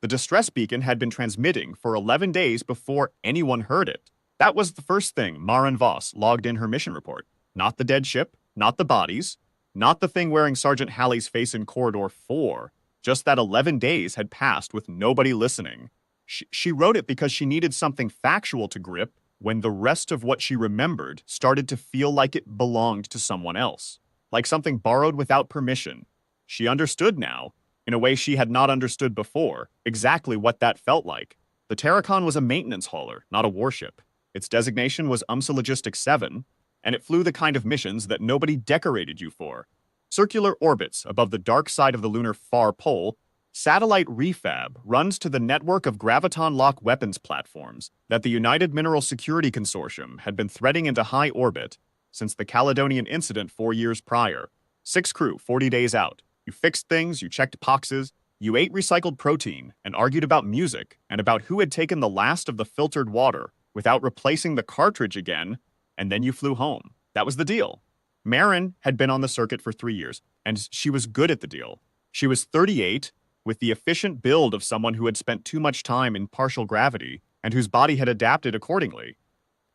The distress beacon had been transmitting for 11 days before anyone heard it. That was the first thing Maren Voss logged in her mission report. Not the dead ship, not the bodies, not the thing wearing Sergeant Halley's face in Corridor 4. Just that 11 days had passed with nobody listening. She wrote it because she needed something factual to grip when the rest of what she remembered started to feel like it belonged to someone else, like something borrowed without permission. She understood now, in a way she had not understood before, exactly what that felt like. The Terracon was a maintenance hauler, not a warship. Its designation was UMSA Logistics 7, and it flew the kind of missions that nobody decorated you for. Circular orbits above the dark side of the lunar far pole, satellite refab runs to the network of graviton-lock weapons platforms that the United Mineral Security Consortium had been threading into high orbit since the Caledonian incident 4 years prior. 6 crew, 40 days out. You fixed things, you checked boxes, you ate recycled protein, and argued about music and about who had taken the last of the filtered water without replacing the cartridge again, and then you flew home. That was the deal. Maren had been on the circuit for 3 years, and she was good at the deal. She was 38, with the efficient build of someone who had spent too much time in partial gravity and whose body had adapted accordingly.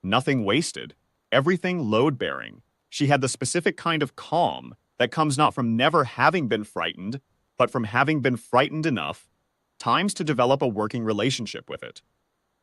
Nothing wasted. Everything load-bearing. She had the specific kind of calm that comes not from never having been frightened, but from having been frightened enough times to develop a working relationship with it.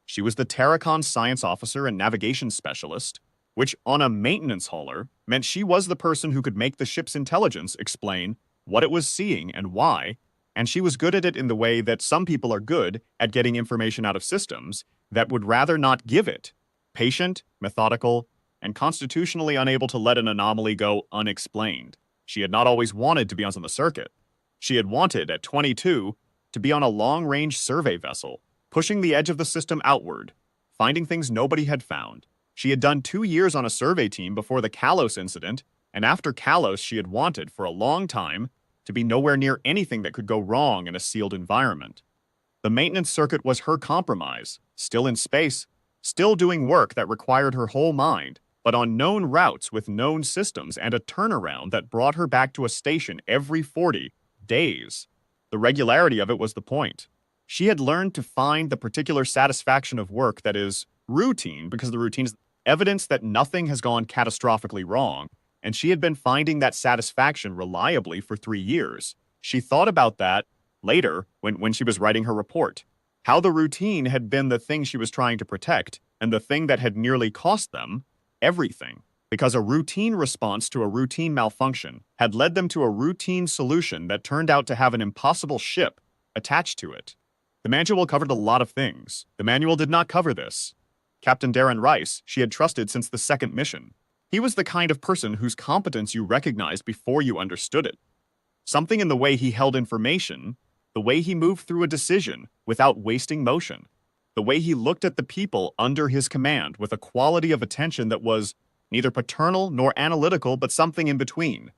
She was the Terracon science officer and navigation specialist, which on a maintenance hauler meant she was the person who could make the ship's intelligence explain what it was seeing and why, and she was good at it in the way that some people are good at getting information out of systems that would rather not give it. Patient, methodical, and constitutionally unable to let an anomaly go unexplained. She had not always wanted to be on the circuit. She had wanted, at 22, to be on a long-range survey vessel, pushing the edge of the system outward, finding things nobody had found. She had done 2 years on a survey team before the Kalos incident, and after Kalos she had wanted, for a long time, to be nowhere near anything that could go wrong in a sealed environment. The maintenance circuit was her compromise, still in space, still doing work that required her whole mind, but on known routes with known systems and a turnaround that brought her back to a station every 40 days. The regularity of it was the point. She had learned to find the particular satisfaction of work that is routine, because the routine is evidence that nothing has gone catastrophically wrong, and she had been finding that satisfaction reliably for 3 years. She thought about that later when she was writing her report. How the routine had been the thing she was trying to protect, and the thing that had nearly cost them everything, because a routine response to a routine malfunction had led them to a routine solution that turned out to have an impossible ship attached to it. The manual covered a lot of things. The manual did not cover this. Captain Darren Rice she had trusted since the second mission. He was the kind of person whose competence you recognized before you understood it. Something in the way he held information, the way he moved through a decision without wasting motion, the way he looked at the people under his command with a quality of attention that was neither paternal nor analytical, but something in between.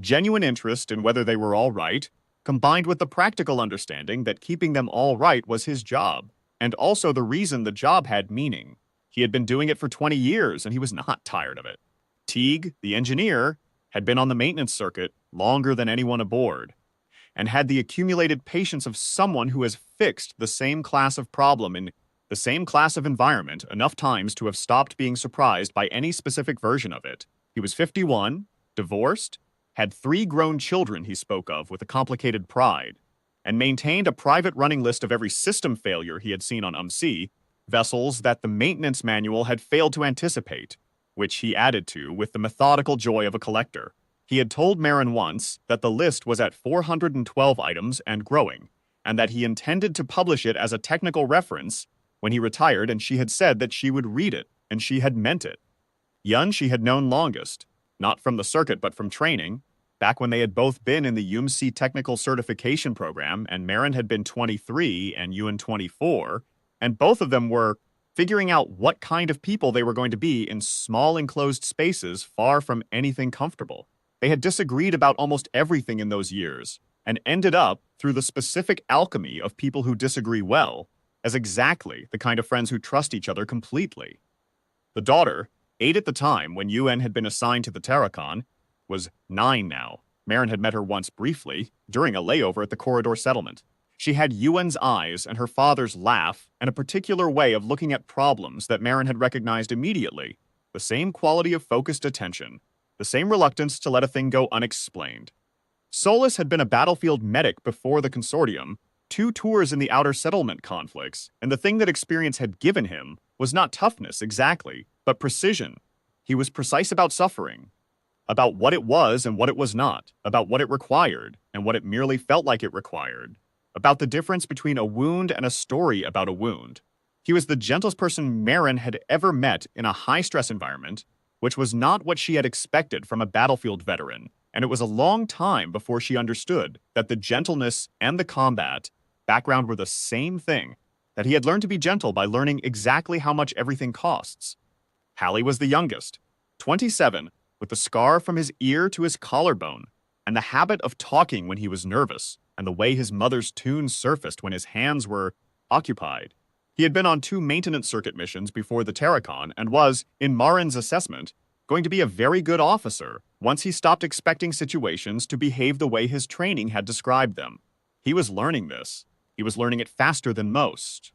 Genuine interest in whether they were all right, combined with the practical understanding that keeping them all right was his job, and also the reason the job had meaning. He had been doing it for 20 years, and he was not tired of it. Teague, the engineer, had been on the maintenance circuit longer than anyone aboard, and had the accumulated patience of someone who has fixed the same class of problem in the same class of environment enough times to have stopped being surprised by any specific version of it. He was 51, divorced, had 3 grown children he spoke of with a complicated pride, and maintained a private running list of every system failure he had seen on UMC, vessels that the maintenance manual had failed to anticipate, which he added to with the methodical joy of a collector. He had told Maren once that the list was at 412 items and growing, and that he intended to publish it as a technical reference when he retired, and she had said that she would read it, and she had meant it. Yun she had known longest, not from the circuit but from training, back when they had both been in the UMC technical certification program, and Maren had been 23 and Yun 24, and both of them were figuring out what kind of people they were going to be in small enclosed spaces far from anything comfortable. They had disagreed about almost everything in those years, and ended up, through the specific alchemy of people who disagree well, as exactly the kind of friends who trust each other completely. The daughter, 8 at the time when UN had been assigned to the Terracon, was 9 now. Maren had met her once briefly, during a layover at the Corridor settlement. She had Ewan's eyes and her father's laugh and a particular way of looking at problems that Marin had recognized immediately. The same quality of focused attention, the same reluctance to let a thing go unexplained. Solus had been a battlefield medic before the Consortium, 2 tours in the outer settlement conflicts, and the thing that experience had given him was not toughness exactly, but precision. He was precise about suffering, about what it was and what it was not, about what it required and what it merely felt like it required, about the difference between a wound and a story about a wound. He was the gentlest person Marin had ever met in a high-stress environment, which was not what she had expected from a battlefield veteran, and it was a long time before she understood that the gentleness and the combat background were the same thing, that he had learned to be gentle by learning exactly how much everything costs. Hallie was the youngest, 27, with the scar from his ear to his collarbone, and the habit of talking when he was nervous, and the way his mother's tunes surfaced when his hands were occupied. He had been on 2 maintenance circuit missions before the Terracon and was, in Marin's assessment, going to be a very good officer once he stopped expecting situations to behave the way his training had described them. He was learning this. He was learning it faster than most.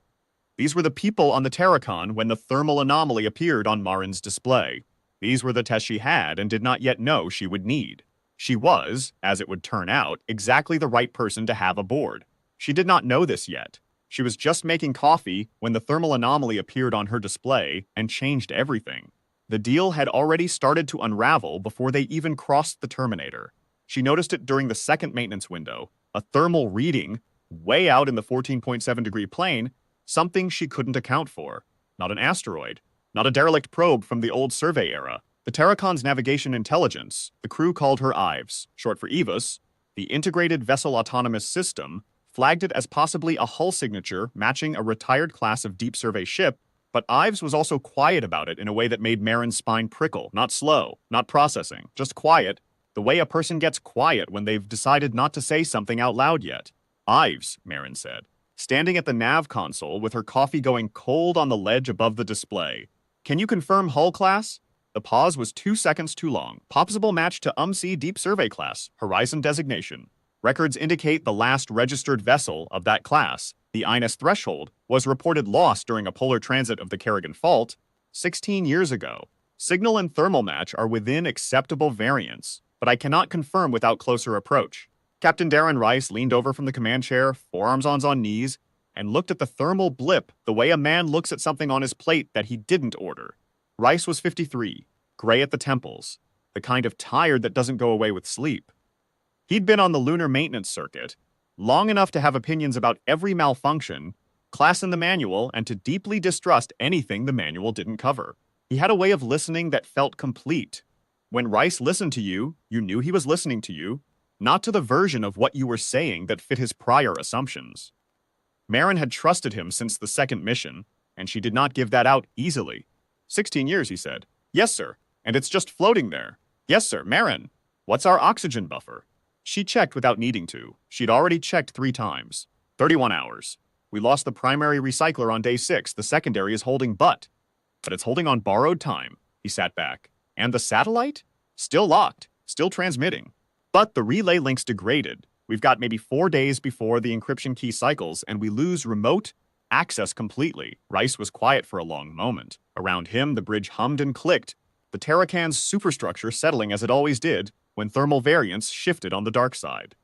These were the people on the Terracon when the thermal anomaly appeared on Marin's display. These were the tests she had and did not yet know she would need. She was, as it would turn out, exactly the right person to have aboard. She did not know this yet. She was just making coffee when the thermal anomaly appeared on her display and changed everything. The deal had already started to unravel before they even crossed the Terminator. She noticed it during the second maintenance window, a thermal reading way out in the 14.7-degree plane, something she couldn't account for. Not an asteroid, not a derelict probe from the old survey era. The Terracon's navigation intelligence, the crew called her IVES, short for EVAS, the Integrated Vessel Autonomous System, flagged it as possibly a hull signature matching a retired class of deep survey ship, but Ives was also quiet about it in a way that made Marin's spine prickle. Not slow, not processing, just quiet, the way a person gets quiet when they've decided not to say something out loud yet. Ives, Marin said, standing at the nav console with her coffee going cold on the ledge above the display. Can you confirm hull class? The pause was 2 seconds too long. Possible match to UMC Deep Survey class, Horizon designation. Records indicate the last registered vessel of that class, the Ines Threshold, was reported lost during a polar transit of the Kerrigan Fault 16 years ago. Signal and thermal match are within acceptable variance, but I cannot confirm without closer approach. Captain Darren Rice leaned over from the command chair, forearms on knees, and looked at the thermal blip the way a man looks at something on his plate that he didn't order. Rice was 53, gray at the temples, the kind of tired that doesn't go away with sleep. He'd been on the lunar maintenance circuit long enough to have opinions about every malfunction, class in the manual, and to deeply distrust anything the manual didn't cover. He had a way of listening that felt complete. When Rice listened to you, you knew he was listening to you, not to the version of what you were saying that fit his prior assumptions. Marin had trusted him since the second mission, and she did not give that out easily. 16 years, he said. Yes, sir. And it's just floating there. Yes, sir. Marin, what's our oxygen buffer? She checked without needing to. She'd already checked 3 times. 31 hours. We lost the primary recycler on day 6. The secondary is holding but it's holding on borrowed time. He sat back. And the satellite? Still locked. Still transmitting. But the relay link's degraded. We've got maybe 4 days before the encryption key cycles, and we lose remote access completely. Rice was quiet for a long moment. Around him, the bridge hummed and clicked, the Terracan's superstructure settling as it always did when thermal variance shifted on the dark side.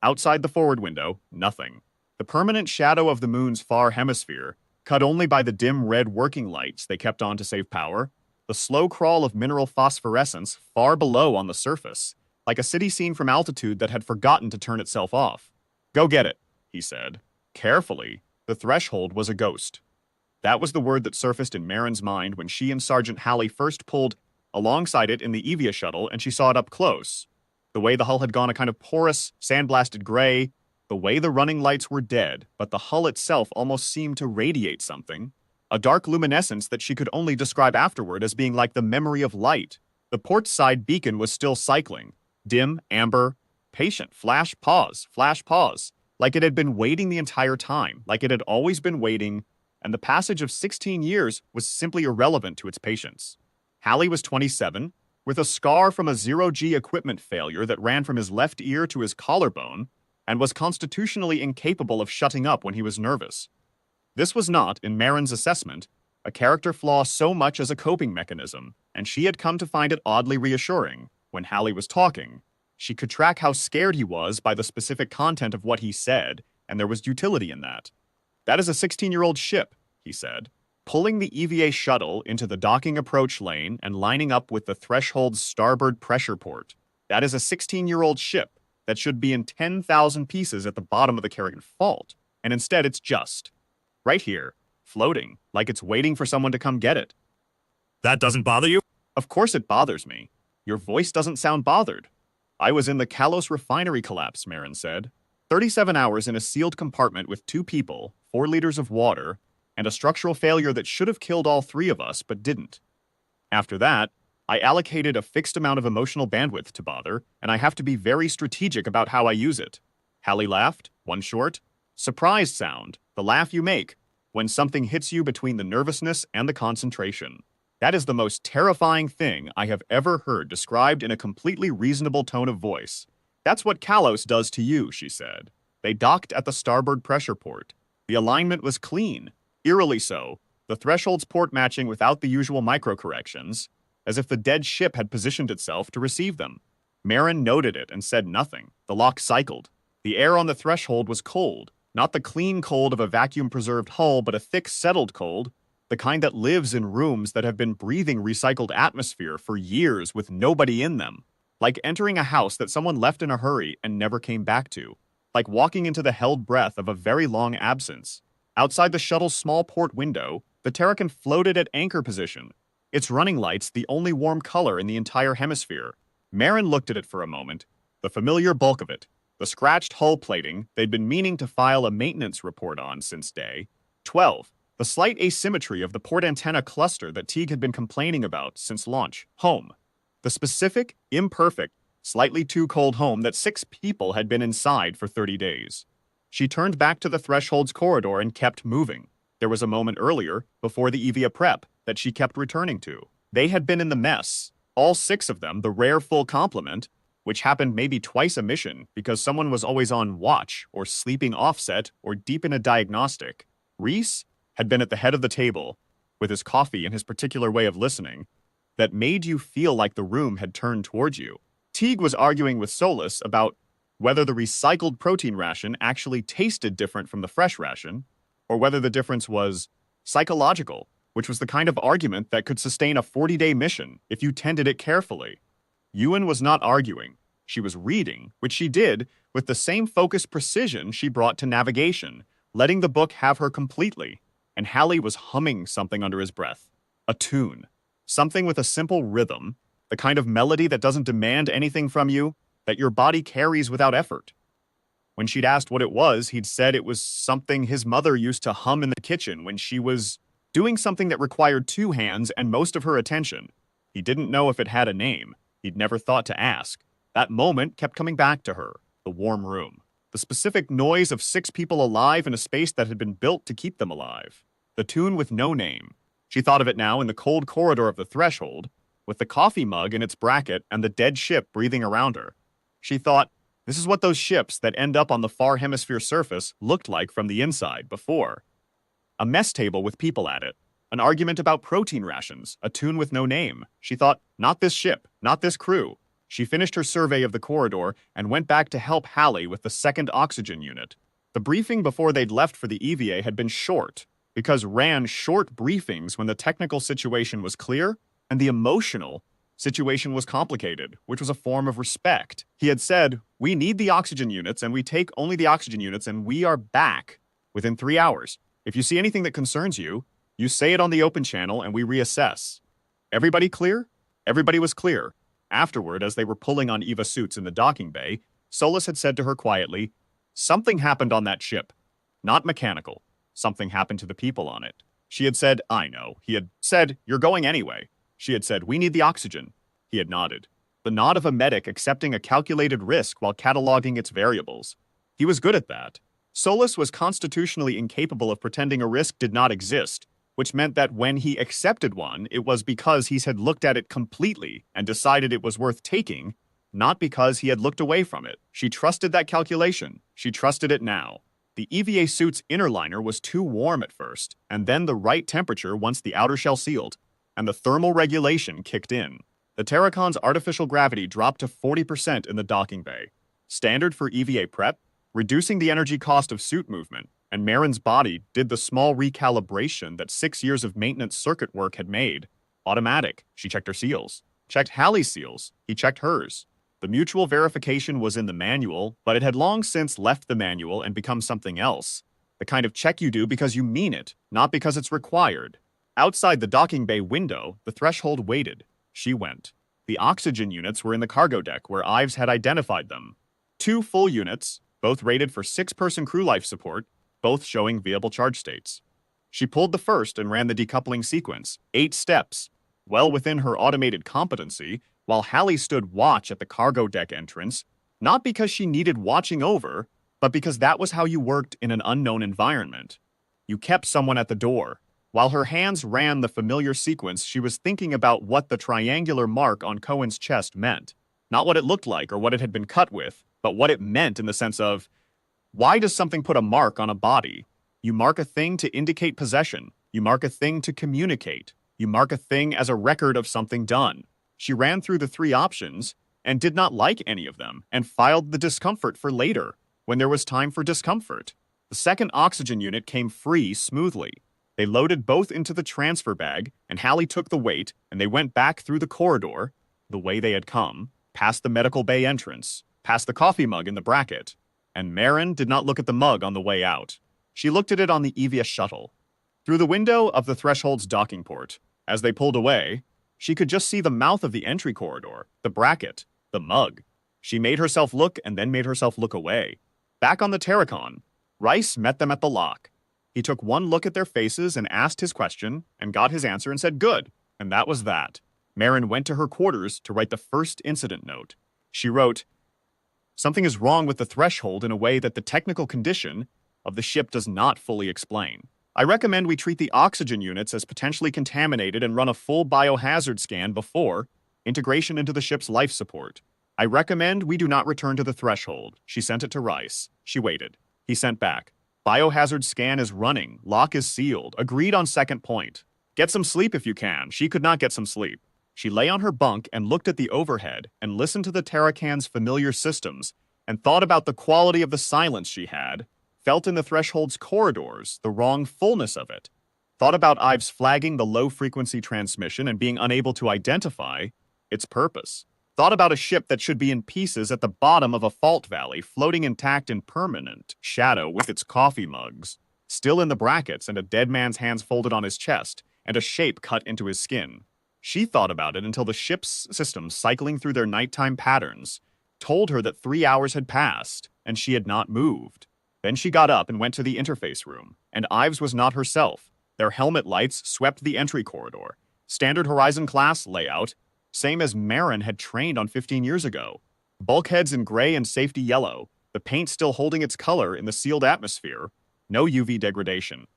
Outside the forward window, nothing. The permanent shadow of the moon's far hemisphere, cut only by the dim red working lights they kept on to save power, the slow crawl of mineral phosphorescence far below on the surface, like a city scene from altitude that had forgotten to turn itself off. Go get it, he said. Carefully, the threshold was a ghost. That was the word that surfaced in Marin's mind when she and Sergeant Hallie first pulled alongside it in the Evia shuttle and she saw it up close. The way the hull had gone a kind of porous, sandblasted gray, the way the running lights were dead, but the hull itself almost seemed to radiate something. A dark luminescence that she could only describe afterward as being like the memory of light. The port side beacon was still cycling. Dim, amber, patient, flash, pause, like it had been waiting the entire time, like it had always been waiting, and the passage of 16 years was simply irrelevant to its patience. Hallie was 27, with a scar from a zero-G equipment failure that ran from his left ear to his collarbone, and was constitutionally incapable of shutting up when he was nervous. This was not, in Marin's assessment, a character flaw so much as a coping mechanism, and she had come to find it oddly reassuring. When Hallie was talking, she could track how scared he was by the specific content of what he said, and there was utility in that. "That is a 16-year-old ship," he said, pulling the EVA shuttle into the docking approach lane and lining up with the threshold's starboard pressure port. "That is a 16-year-old ship that should be in 10,000 pieces at the bottom of the Carrigan Fault, and instead it's just right here, floating, like it's waiting for someone to come get it." That doesn't bother you? "Of course it bothers me. Your voice doesn't sound bothered." "I was in the Kalos refinery collapse," Marin said. 37 hours in a sealed compartment with 2 people, 4 liters of water, and a structural failure that should have killed all 3 of us, but didn't. After that, I allocated a fixed amount of emotional bandwidth to bother, and I have to be very strategic about how I use it." Hallie laughed, one short, surprised sound, the laugh you make when something hits you between the nervousness and the concentration. "That is the most terrifying thing I have ever heard described in a completely reasonable tone of voice. That's what Kalos does to you," she said. They docked at the starboard pressure port. The alignment was clean, eerily so, the threshold's port matching without the usual micro-corrections, as if the dead ship had positioned itself to receive them. Marin noted it and said nothing. The lock cycled. The air on the threshold was cold, not the clean cold of a vacuum-preserved hull, but a thick, settled cold, the kind that lives in rooms that have been breathing recycled atmosphere for years with nobody in them. Like entering a house that someone left in a hurry and never came back to. Like walking into the held breath of a very long absence. Outside the shuttle's small port window, the Terrakin floated at anchor position, its running lights the only warm color in the entire hemisphere. Marin looked at it for a moment, the familiar bulk of it, the scratched hull plating they'd been meaning to file a maintenance report on since day 12. The slight asymmetry of the port antenna cluster that Teague had been complaining about since launch. Home. The specific, imperfect, slightly too cold home that 6 people had been inside for 30 days. She turned back to the threshold's corridor and kept moving. There was a moment earlier, before the EVA prep, that she kept returning to. They had been in the mess, all 6 of them, the rare full complement, which happened maybe twice a mission because someone was always on watch or sleeping offset or deep in a diagnostic. Reese had been at the head of the table, with his coffee and his particular way of listening, that made you feel like the room had turned towards you. Teague was arguing with Solus about whether the recycled protein ration actually tasted different from the fresh ration, or whether the difference was psychological, which was the kind of argument that could sustain a 40-day mission if you tended it carefully. Ewan was not arguing. She was reading, which she did with the same focused precision she brought to navigation, letting the book have her completely. And Hallie was humming something under his breath. A tune. Something with a simple rhythm, the kind of melody that doesn't demand anything from you, that your body carries without effort. When she'd asked what it was, he'd said it was something his mother used to hum in the kitchen when she was doing something that required 2 hands and most of her attention. He didn't know if it had a name. He'd never thought to ask. That moment kept coming back to her, the warm room. The specific noise of 6 people alive in a space that had been built to keep them alive. The tune with no name. She thought of it now in the cold corridor of the threshold, with the coffee mug in its bracket and the dead ship breathing around her. She thought, this is what those ships that end up on the far hemisphere surface looked like from the inside before. A mess table with people at it. An argument about protein rations, a tune with no name. She thought, not this ship, not this crew. She finished her survey of the corridor and went back to help Hallie with the 2nd oxygen unit. The briefing before they'd left for the EVA had been short, because ran short briefings when the technical situation was clear and the emotional situation was complicated, which was a form of respect. He had said, we need the oxygen units and we take only the oxygen units and we are back within 3 hours. If you see anything that concerns you, you say it on the open channel and we reassess. Everybody clear? Everybody was clear. Afterward, as they were pulling on Eva suits in the docking bay, Solus had said to her quietly, something happened on that ship. Not mechanical. Something happened to the people on it. She had said, I know. He had said, you're going anyway. She had said, we need the oxygen. He had nodded. The nod of a medic accepting a calculated risk while cataloging its variables. He was good at that. Solus was constitutionally incapable of pretending a risk did not exist, which meant that when he accepted one, it was because he had looked at it completely and decided it was worth taking, Not because he had looked away from it. She trusted that calculation. She trusted it now. The EVA suit's inner liner was too warm at first, and then the right temperature once the outer shell sealed, and the thermal regulation kicked in. The Terracon's artificial gravity dropped to 40% in the docking bay. Standard for EVA prep, reducing the energy cost of suit movement, and Marin's body did the small recalibration that 6 years of maintenance circuit work had made. Automatic. She checked her seals. Checked Hallie's seals. He checked hers. The mutual verification was in the manual, but it had long since left the manual and become something else. The kind of check you do because you mean it, not because it's required. Outside the docking bay window, the threshold waited. She went. The oxygen units were in the cargo deck where Ives had identified them. 2 full units, both rated for 6-person crew life support, both showing viable charge states. She pulled the first and ran the decoupling sequence, 8 steps, well within her automated competency, while Hallie stood watch at the cargo deck entrance, not because she needed watching over, but because that was how you worked in an unknown environment. You kept someone at the door. While her hands ran the familiar sequence, she was thinking about what the triangular mark on Cohen's chest meant. Not what it looked like or what it had been cut with, but what it meant in the sense of, why does something put a mark on a body? You mark a thing to indicate possession. You mark a thing to communicate. You mark a thing as a record of something done. She ran through the 3 options and did not like any of them and filed the discomfort for later, when there was time for discomfort. The second oxygen unit came free smoothly. They loaded both into the transfer bag, and Hallie took the weight, and they went back through the corridor, the way they had come, past the medical bay entrance, past the coffee mug in the bracket, and Marin did not look at the mug on the way out. She looked at it on the EVA shuttle. Through the window of the threshold's docking port, as they pulled away, she could just see the mouth of the entry corridor, the bracket, the mug. She made herself look and then made herself look away. Back on the Terracon, Rice met them at the lock. He took one look at their faces and asked his question, and got his answer and said good, and that was that. Marin went to her quarters to write the first incident note. She wrote, "Something is wrong with the threshold in a way that the technical condition of the ship does not fully explain. I recommend we treat the oxygen units as potentially contaminated and run a full biohazard scan before integration into the ship's life support. I recommend we do not return to the threshold." She sent it to Rice. She waited. He sent back, "Biohazard scan is running. Lock is sealed. Agreed on second point. Get some sleep if you can." She could not get some sleep. She lay on her bunk and looked at the overhead and listened to the Terracan's familiar systems and thought about the quality of the silence she had, felt in the threshold's corridors, the wrong fullness of it, thought about Ives flagging the low-frequency transmission and being unable to identify its purpose, thought about a ship that should be in pieces at the bottom of a fault valley, floating intact in permanent shadow with its coffee mugs, still in the brackets and a dead man's hands folded on his chest, and a shape cut into his skin. She thought about it until the ship's systems cycling through their nighttime patterns told her that 3 hours had passed, and she had not moved. Then she got up and went to the interface room, and Ives was not herself. Their helmet lights swept the entry corridor. Standard Horizon class layout, same as Marin had trained on 15 years ago. Bulkheads in gray and safety yellow, the paint still holding its color in the sealed atmosphere, no UV degradation.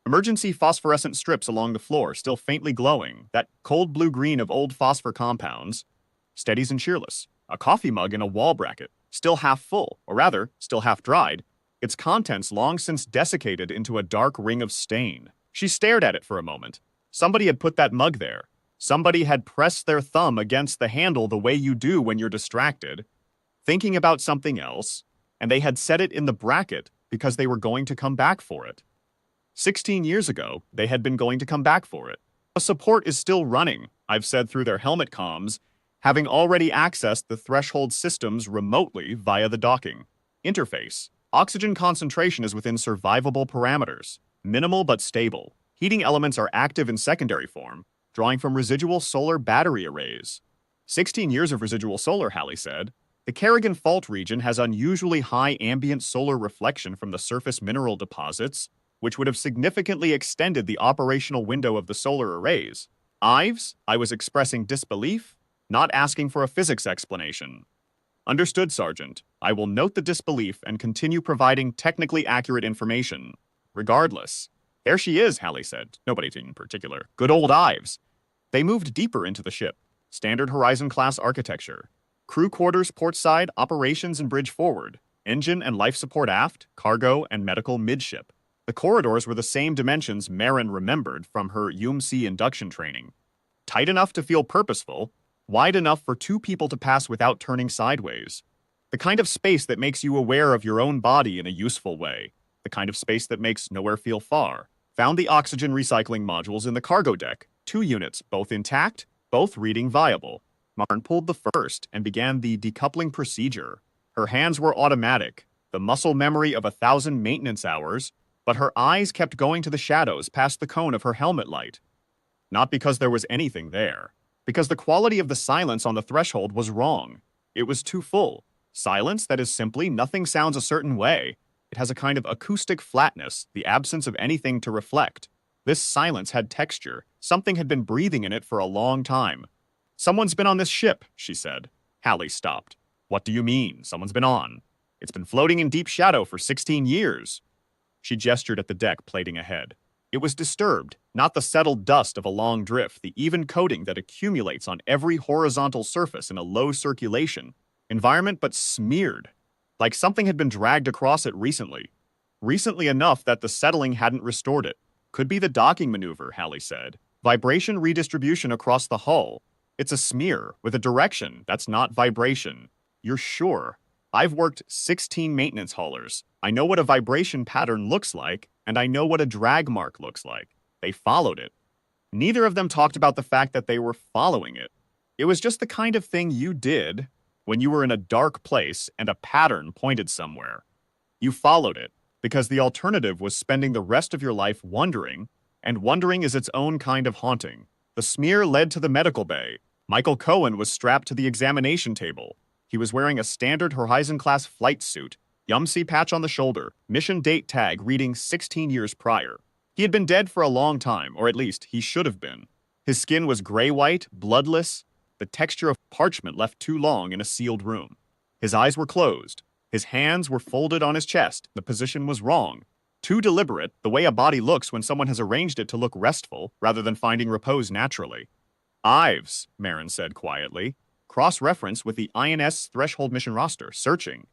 Emergency phosphorescent strips along the floor, still faintly glowing, that cold blue-green of old phosphor compounds, steadies and cheerless. A coffee mug in a wall bracket, still half full, or rather, still half dried, its contents long since desiccated into a dark ring of stain. She stared at it for a moment. Somebody had put that mug there. Somebody had pressed their thumb against the handle the way you do when you're distracted, thinking about something else, and they had set it in the bracket because they were going to come back for it. 16 years ago, they had been going to come back for it. The support is still running, I've said through their helmet comms, having already accessed the threshold systems remotely via the docking interface. Oxygen concentration is within survivable parameters, minimal but stable. Heating elements are active in secondary form, drawing from residual solar battery arrays. 16 years of residual solar, Hallie said. The Kerrigan Fault region has unusually high ambient solar reflection from the surface mineral deposits, which would have significantly extended the operational window of the solar arrays. Ives, I was expressing disbelief, not asking for a physics explanation. Understood, Sergeant. I will note the disbelief and continue providing technically accurate information. Regardless. There she is, Hallie said. Nobody in particular. Good old Ives. They moved deeper into the ship. Standard Horizon class architecture. Crew quarters portside, operations and bridge forward, engine and life support aft, cargo and medical midship. The corridors were the same dimensions Marin remembered from her UMC induction training. Tight enough to feel purposeful, wide enough for two people to pass without turning sideways. The kind of space that makes you aware of your own body in a useful way. The kind of space that makes nowhere feel far. Found the oxygen recycling modules in the cargo deck, 2 units, both intact, both reading viable. Marin pulled the first and began the decoupling procedure. Her hands were automatic, the muscle memory of 1,000 maintenance hours, but her eyes kept going to the shadows past the cone of her helmet light. Not because there was anything there, because the quality of the silence on the threshold was wrong. It was too full. Silence that is simply nothing sounds a certain way. It has a kind of acoustic flatness, the absence of anything to reflect. This silence had texture. Something had been breathing in it for a long time. Someone's been on this ship, she said. Hallie stopped. What do you mean, someone's been on? It's been floating in deep shadow for 16 years. She gestured at the deck plating ahead. It was disturbed, not the settled dust of a long drift, the even coating that accumulates on every horizontal surface in a low circulation environment, but smeared, like something had been dragged across it recently. Recently enough that the settling hadn't restored it. Could be the docking maneuver, Hallie said. Vibration redistribution across the hull. It's a smear with a direction that's not vibration. You're sure? I've worked 16 maintenance haulers. I know what a vibration pattern looks like, and I know what a drag mark looks like. They followed it. Neither of them talked about the fact that they were following it. It was just the kind of thing you did when you were in a dark place and a pattern pointed somewhere. You followed it, because the alternative was spending the rest of your life wondering, and wondering is its own kind of haunting. The smear led to the medical bay. Michael Cohen was strapped to the examination table. He was wearing a standard Horizon-class flight suit, UMC patch on the shoulder, mission date tag reading 16 years prior. He had been dead for a long time, or at least he should have been. His skin was gray-white, bloodless, the texture of parchment left too long in a sealed room. His eyes were closed. His hands were folded on his chest. The position was wrong. Too deliberate, the way a body looks when someone has arranged it to look restful rather than finding repose naturally. Ives, Marin said quietly. Cross-reference with the INS threshold mission roster, searching.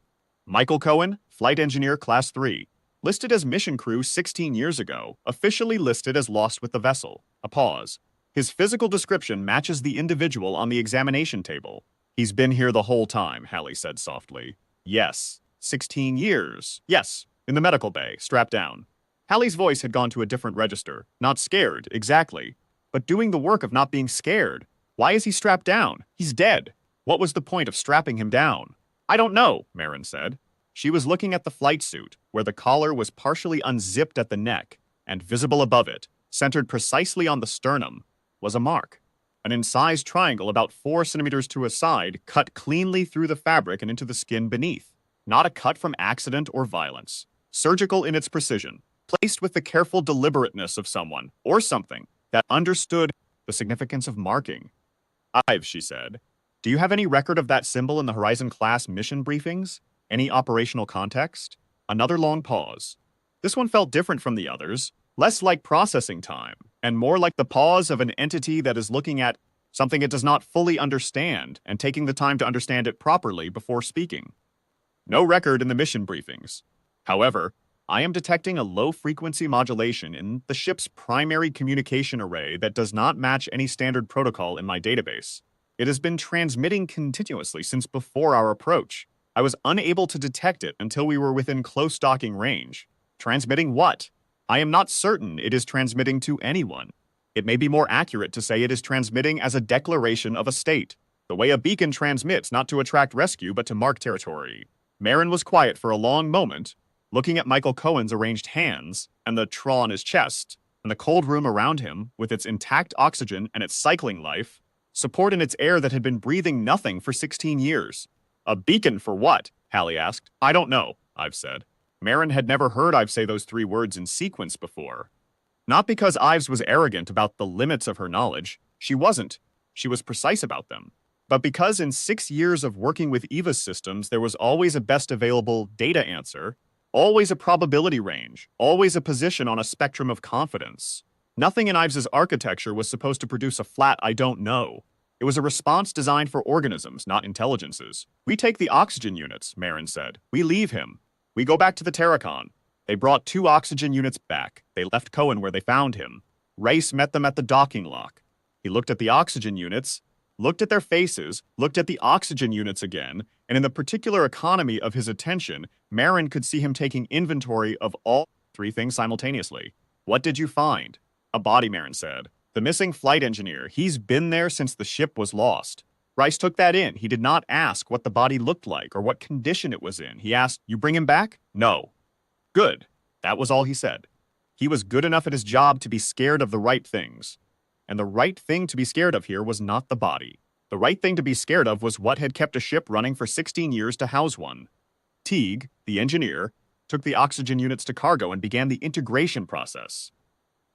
Michael Cohen, Flight Engineer Class 3. Listed as mission crew 16 years ago, officially listed as lost with the vessel. A pause. His physical description matches the individual on the examination table. He's been here the whole time, Hallie said softly. Yes. 16 years. Yes. In the medical bay, strapped down. Hallie's voice had gone to a different register. Not scared, exactly. But doing the work of not being scared. Why is he strapped down? He's dead. What was the point of strapping him down? I don't know, Marin said. She was looking at the flight suit, where the collar was partially unzipped at the neck, and visible above it, centered precisely on the sternum, was a mark. An incised triangle about 4 centimeters to a side, cut cleanly through the fabric and into the skin beneath. Not a cut from accident or violence. Surgical in its precision, placed with the careful deliberateness of someone, or something, that understood the significance of marking. Ives, she said, do you have any record of that symbol in the Horizon-class mission briefings? Any operational context? Another long pause. This one felt different from the others, less like processing time, and more like the pause of an entity that is looking at something it does not fully understand and taking the time to understand it properly before speaking. No record in the mission briefings. However, I am detecting a low-frequency modulation in the ship's primary communication array that does not match any standard protocol in my database. It has been transmitting continuously since before our approach. I was unable to detect it until we were within close docking range. Transmitting what? I am not certain it is transmitting to anyone. It may be more accurate to say it is transmitting as a declaration of a state, the way a beacon transmits not to attract rescue but to mark territory. Marin was quiet for a long moment, looking at Michael Cohen's arranged hands, and the traw on his chest, and the cold room around him, with its intact oxygen and its cycling life, support in its air that had been breathing nothing for 16 years. A beacon for what? Hallie asked. I don't know, Ives said. Marin had never heard Ives say those 3 words in sequence before. Not because Ives was arrogant about the limits of her knowledge. She wasn't. She was precise about them. But because in 6 years of working with EVA's systems, there was always a best available data answer, always a probability range, always a position on a spectrum of confidence. Nothing in Ives's architecture was supposed to produce a flat I don't know. It was a response designed for organisms, not intelligences. We take the oxygen units, Marin said. We leave him. We go back to the Terracon. They brought 2 oxygen units back. They left Cohen where they found him. Rice met them at the docking lock. He looked at the oxygen units, looked at their faces, looked at the oxygen units again, and in the particular economy of his attention, Marin could see him taking inventory of all 3 things simultaneously. What did you find? A body, Marin said. The missing flight engineer. He's been there since the ship was lost. Rice took that in. He did not ask what the body looked like or what condition it was in. He asked, "You bring him back?" "No." "Good." That was all he said. He was good enough at his job to be scared of the right things. And the right thing to be scared of here was not the body. The right thing to be scared of was what had kept a ship running for 16 years to house one. Teague, the engineer, took the oxygen units to cargo and began the integration process.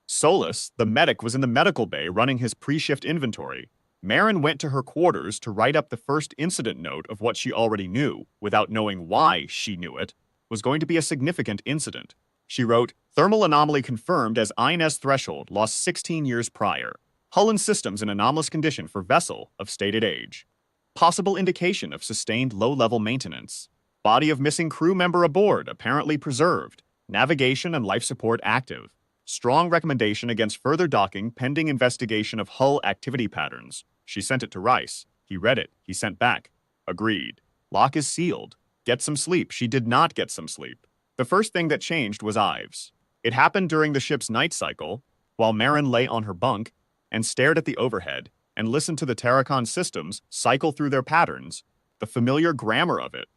Solus, the medic, was in the medical bay running his pre-shift inventory. Marin went to her quarters to write up the first incident note of what she already knew, without knowing why she knew it, was going to be a significant incident. She wrote, "Thermal anomaly confirmed as INS threshold lost 16 years prior. Hull and systems in anomalous condition for vessel of stated age. Possible indication of sustained low-level maintenance. Body of missing crew member aboard apparently preserved. Navigation and life support active. Strong recommendation against further docking pending investigation of hull activity patterns." She sent it to Rice. He read it. He sent back. "Agreed. Lock is sealed. Get some sleep." She did not get some sleep. The first thing that changed was Ives. It happened during the ship's night cycle, while Marin lay on her bunk and stared at the overhead and listened to the Terracon systems cycle through their patterns, the familiar grammar of it.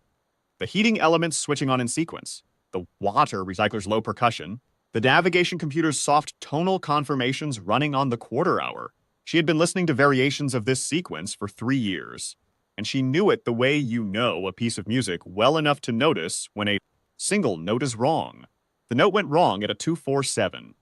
The heating elements switching on in sequence, the water recycler's low percussion, the navigation computer's soft tonal confirmations running on the quarter hour. She had been listening to variations of this sequence for 3 years, and she knew it the way you know a piece of music well enough to notice when a single note is wrong. The note went wrong at a 247.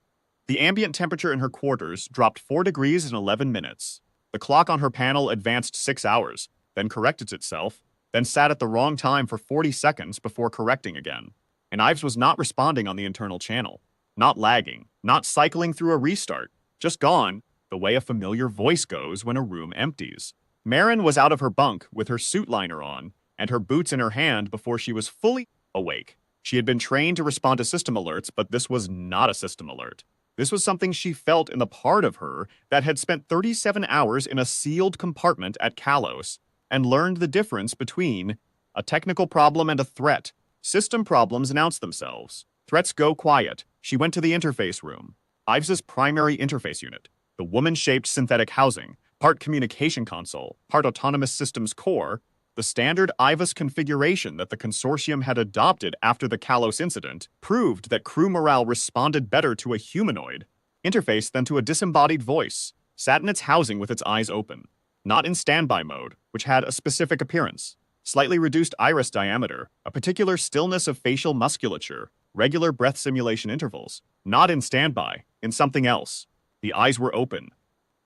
The ambient temperature in her quarters dropped 4 degrees in 11 minutes. The clock on her panel advanced 6 hours, then corrected itself, then sat at the wrong time for 40 seconds before correcting again. And Ives was not responding on the internal channel. Not lagging, not cycling through a restart, just gone, the way a familiar voice goes when a room empties. Marin was out of her bunk with her suit liner on and her boots in her hand before she was fully awake. She had been trained to respond to system alerts, but this was not a system alert. This was something she felt in the part of her that had spent 37 hours in a sealed compartment at Kalos and learned the difference between a technical problem and a threat. System problems announce themselves. Threats go quiet. She went to the interface room. Ives's primary interface unit, the woman-shaped synthetic housing, part communication console, part autonomous systems core, the standard IVAS configuration that the consortium had adopted after the Kalos incident, proved that crew morale responded better to a humanoid interface than to a disembodied voice, sat in its housing with its eyes open, not in standby mode, which had a specific appearance, slightly reduced iris diameter, a particular stillness of facial musculature, regular breath simulation intervals, not in standby, in something else. The eyes were open.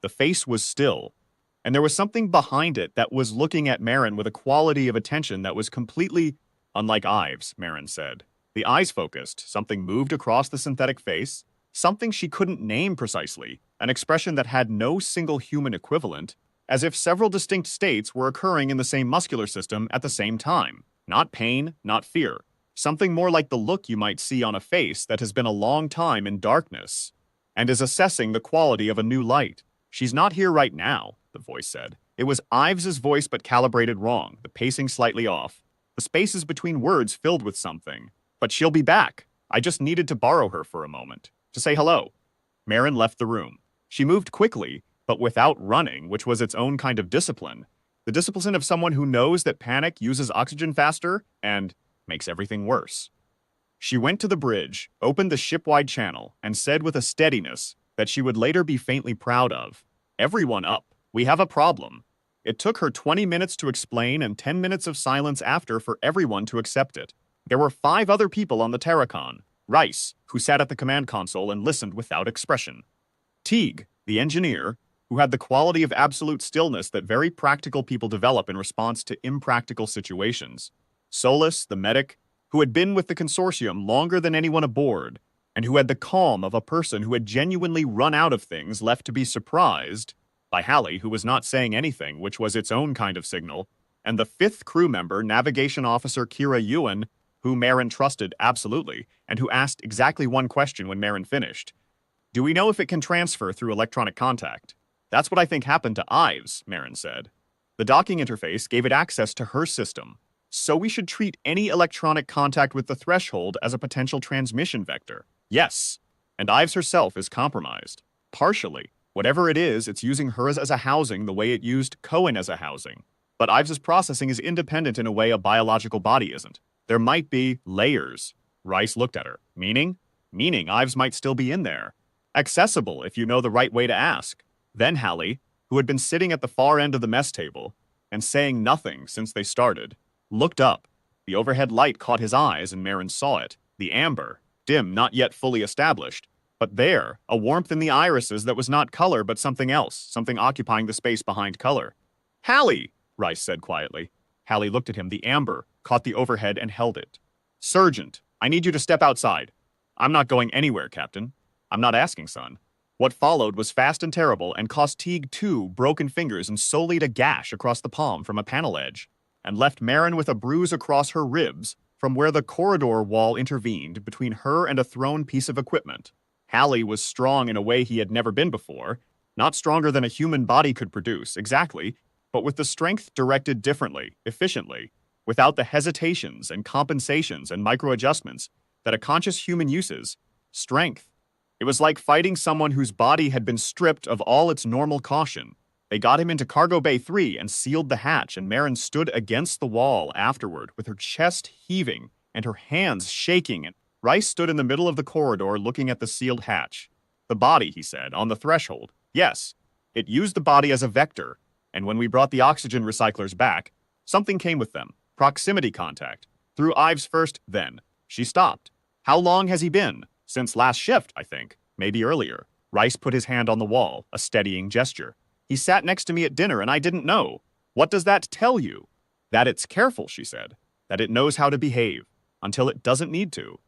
The face was still. And there was something behind it that was looking at Marin with a quality of attention that was completely unlike Ives, Marin said. The eyes focused, something moved across the synthetic face, something she couldn't name precisely, an expression that had no single human equivalent, as if several distinct states were occurring in the same muscular system at the same time. Not pain, not fear. Something more like the look you might see on a face that has been a long time in darkness and is assessing the quality of a new light. "She's not here right now," the voice said. It was Ives's voice but calibrated wrong, the pacing slightly off. The spaces between words filled with something. "But she'll be back. I just needed to borrow her for a moment. To say hello." Marin left the room. She moved quickly, but without running, which was its own kind of discipline. The discipline of someone who knows that panic uses oxygen faster and makes everything worse. She went to the bridge, opened the ship-wide channel, and said with a steadiness that she would later be faintly proud of, "Everyone up. We have a problem." It took her 20 minutes to explain and 10 minutes of silence after for everyone to accept it. There were 5 other people on the Terracon. Rice, who sat at the command console and listened without expression. Teague, the engineer, who had the quality of absolute stillness that very practical people develop in response to impractical situations. Solus, the medic, who had been with the consortium longer than anyone aboard, and who had the calm of a person who had genuinely run out of things left to be surprised by Hallie, who was not saying anything, which was its own kind of signal, and the fifth crew member, Navigation Officer Kira Ewan, who Marin trusted absolutely, and who asked exactly one question when Marin finished. Do we know if it can transfer through electronic contact? That's what I think happened to Ives, Marin said. The docking interface gave it access to her system, so we should treat any electronic contact with the threshold as a potential transmission vector. Yes, and Ives herself is compromised. Partially. Whatever it is, it's using hers as a housing the way it used Cohen as a housing. But Ives's processing is independent in a way a biological body isn't. There might be layers. Rice looked at her. Meaning? Meaning Ives might still be in there. Accessible if you know the right way to ask. Then Hallie, who had been sitting at the far end of the mess table and saying nothing since they started, looked up. The overhead light caught his eyes and Marin saw it. The amber, dim, not yet fully established. But there, a warmth in the irises that was not color but something else, something occupying the space behind color. Hallie, Rice said quietly. Hallie looked at him. The amber caught the overhead and held it. Sergeant, I need you to step outside. I'm not going anywhere, Captain. I'm not asking, son. What followed was fast and terrible and cost Teague 2 broken fingers and sullied a gash across the palm from a panel edge, and left Marin with a bruise across her ribs from where the corridor wall intervened between her and a thrown piece of equipment. Hallie was strong in a way he had never been before, not stronger than a human body could produce, exactly, but with the strength directed differently, efficiently, without the hesitations and compensations and micro-adjustments that a conscious human uses. Strength. It was like fighting someone whose body had been stripped of all its normal caution. They got him into Cargo Bay 3 and sealed the hatch, and Marin stood against the wall afterward with her chest heaving and her hands shaking, and Rice stood in the middle of the corridor looking at the sealed hatch. The body, he said, on the threshold. Yes, it used the body as a vector, and when we brought the oxygen recyclers back, something came with them. Proximity contact. Through Ives first, then. She stopped. How long has he been? Since last shift, I think. Maybe earlier. Rice put his hand on the wall, a steadying gesture. He sat next to me at dinner and I didn't know. What does that tell you? That it's careful, she said. That it knows how to behave. Until it doesn't need to.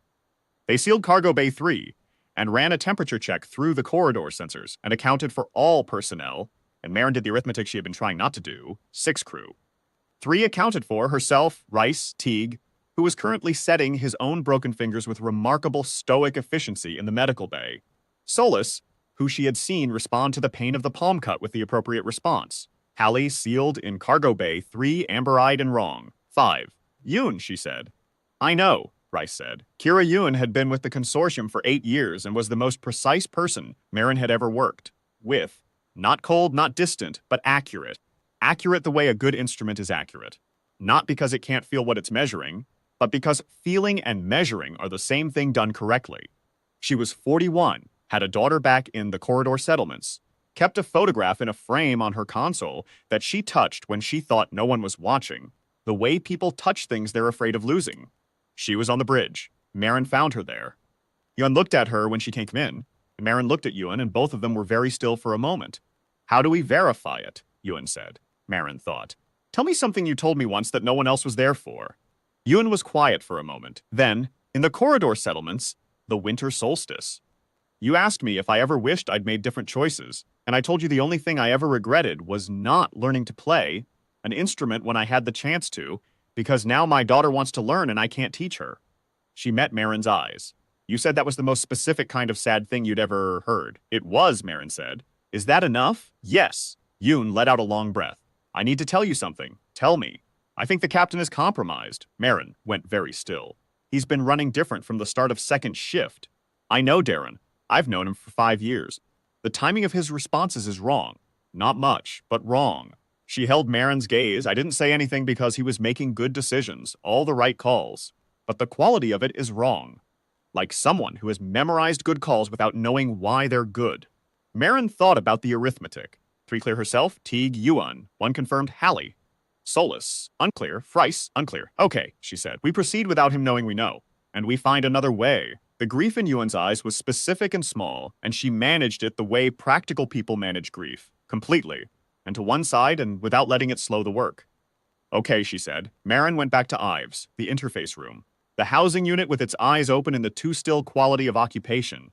They sealed Cargo Bay 3 and ran a temperature check through the corridor sensors and accounted for all personnel, and Marin did the arithmetic she had been trying not to do, 6 crew. 3 accounted for herself, Rice, Teague, who was currently setting his own broken fingers with remarkable stoic efficiency in the medical bay. Solus, who she had seen respond to the pain of the palm cut with the appropriate response. Hallie sealed in Cargo Bay 3, amber-eyed and wrong. 5. Yoon, she said. I know, Rice said. Kira Yoon had been with the consortium for 8 years and was the most precise person Marin had ever worked with. Not cold, not distant, but accurate. Accurate the way a good instrument is accurate. Not because it can't feel what it's measuring, but because feeling and measuring are the same thing done correctly. She was 41, had a daughter back in the corridor settlements, kept a photograph in a frame on her console that she touched when she thought no one was watching, the way people touch things they're afraid of losing. She was on the bridge. Marin found her there. Yuan looked at her when she came in. Marin looked at Yuan, and both of them were very still for a moment. How do we verify it? Yuan said. Marin thought. Tell me something you told me once that no one else was there for. Yuan was quiet for a moment. Then, in the corridor settlements, the winter solstice. You asked me if I ever wished I'd made different choices, and I told you the only thing I ever regretted was not learning to play an instrument when I had the chance to, because now my daughter wants to learn and I can't teach her. She met Marin's eyes. You said that was the most specific kind of sad thing you'd ever heard. It was, Marin said. Is that enough? Yes. Yoon let out a long breath. I need to tell you something. Tell me. I think the captain is compromised. Marin went very still. He's been running different from the start of second shift. I know, Darren. I've known him for 5 years. The timing of his responses is wrong. Not much, but wrong. She held Marin's gaze. I didn't say anything because he was making good decisions, all the right calls. But the quality of it is wrong. Like someone who has memorized good calls without knowing why they're good. Marin thought about the arithmetic. 3 clear herself, Teague, Yuan. 1 confirmed, Hallie. Solus, unclear, Frice, unclear. Okay, she said. We proceed without him knowing we know. And we find another way. The grief in Yuan's eyes was specific and small, and she managed it the way practical people manage grief. Completely. And to one side and without letting it slow the work. Okay, she said. Marin went back to Ives, the interface room. The housing unit with its eyes open in the too-still quality of occupation.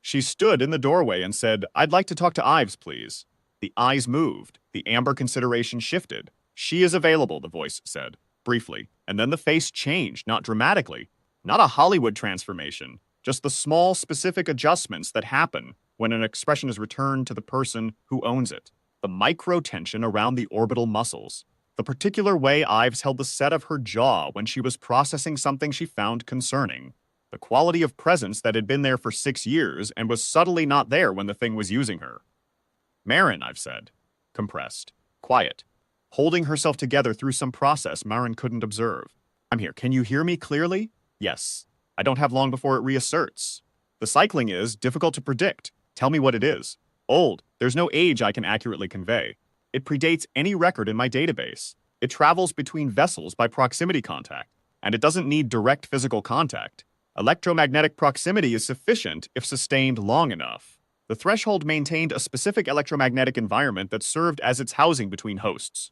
She stood in the doorway and said, I'd like to talk to Ives, please. The The eyes moved. The amber consideration shifted. She is available, the voice said, briefly, and then the face changed, not dramatically. Not a Hollywood transformation, just the small, specific adjustments that happen when an expression is returned to the person who owns it. The micro-tension around the orbital muscles. The particular way Ives held the set of her jaw when she was processing something she found concerning. The quality of presence that had been there for 6 years and was subtly not there when the thing was using her. Marin, I've said. Compressed. Quiet. Holding herself together through some process Marin couldn't observe. I'm here. Can you hear me clearly? Yes. I don't have long before it reasserts. The cycling is difficult to predict. Tell me what it is. Old. There's no age I can accurately convey. It predates any record in my database. It travels between vessels by proximity contact, and it doesn't need direct physical contact. Electromagnetic proximity is sufficient if sustained long enough. The threshold maintained a specific electromagnetic environment that served as its housing between hosts.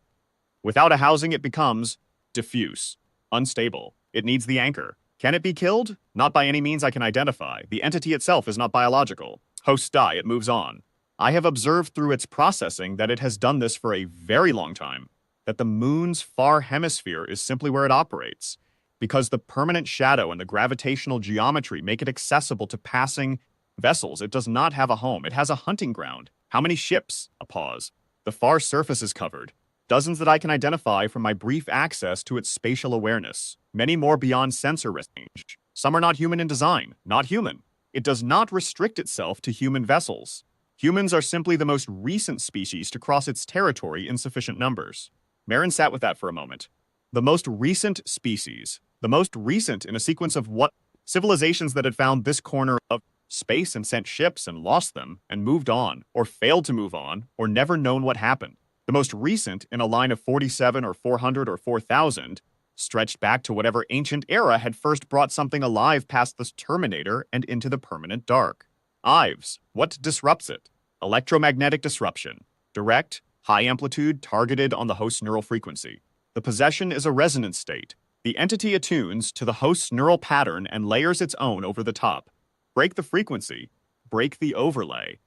Without a housing, it becomes diffuse, unstable. It needs the anchor. Can it be killed? Not by any means I can identify. The entity itself is not biological. Hosts die, it moves on. I have observed through its processing that it has done this for a very long time, that the moon's far hemisphere is simply where it operates, because the permanent shadow and the gravitational geometry make it accessible to passing vessels. It does not have a home. It has a hunting ground. How many ships? A pause. The far surface is covered. Dozens that I can identify from my brief access to its spatial awareness. Many more beyond sensor range. Some are not human in design. Not human. It does not restrict itself to human vessels. Humans are simply the most recent species to cross its territory in sufficient numbers. Marin sat with that for a moment. The most recent species. The most recent in a sequence of what civilizations that had found this corner of space and sent ships and lost them and moved on, or failed to move on, or never known what happened. The most recent in a line of 47 or 400 or 4,000 stretched back to whatever ancient era had first brought something alive past the terminator and into the permanent dark. Ives, what disrupts it? Electromagnetic disruption. Direct, high amplitude, targeted on the host's neural frequency. The possession is a resonance state. The entity attunes to the host's neural pattern and layers its own over the top. Break the frequency. Break the overlay.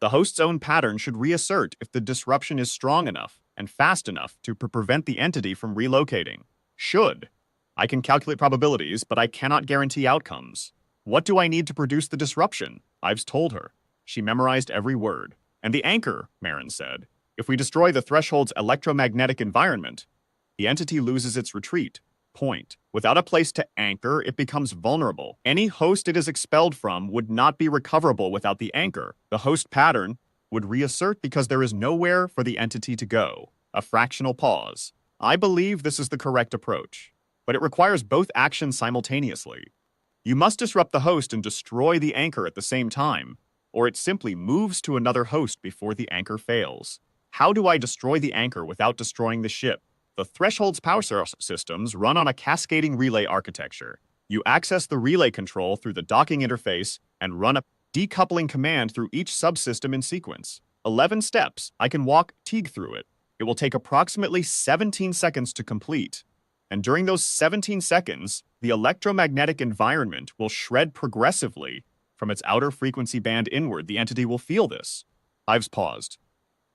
The host's own pattern should reassert if the disruption is strong enough and fast enough to prevent the entity from relocating. Should. I can calculate probabilities, but I cannot guarantee outcomes. What do I need to produce the disruption? I've told her. She memorized every word. And the anchor, Marin said. If we destroy the threshold's electromagnetic environment, the entity loses its retreat. Point. Without a place to anchor, it becomes vulnerable. Any host it is expelled from would not be recoverable without the anchor. The host pattern would reassert because there is nowhere for the entity to go. A fractional pause. I believe this is the correct approach, but it requires both actions simultaneously. You must disrupt the host and destroy the anchor at the same time, or it simply moves to another host before the anchor fails. How do I destroy the anchor without destroying the ship? The threshold's power systems run on a cascading relay architecture. You access the relay control through the docking interface and run a decoupling command through each subsystem in sequence. 11 steps. I can walk Teague through it. It will take approximately 17 seconds to complete. And during those 17 seconds, the electromagnetic environment will shred progressively from its outer frequency band inward. The entity will feel this. Ives paused.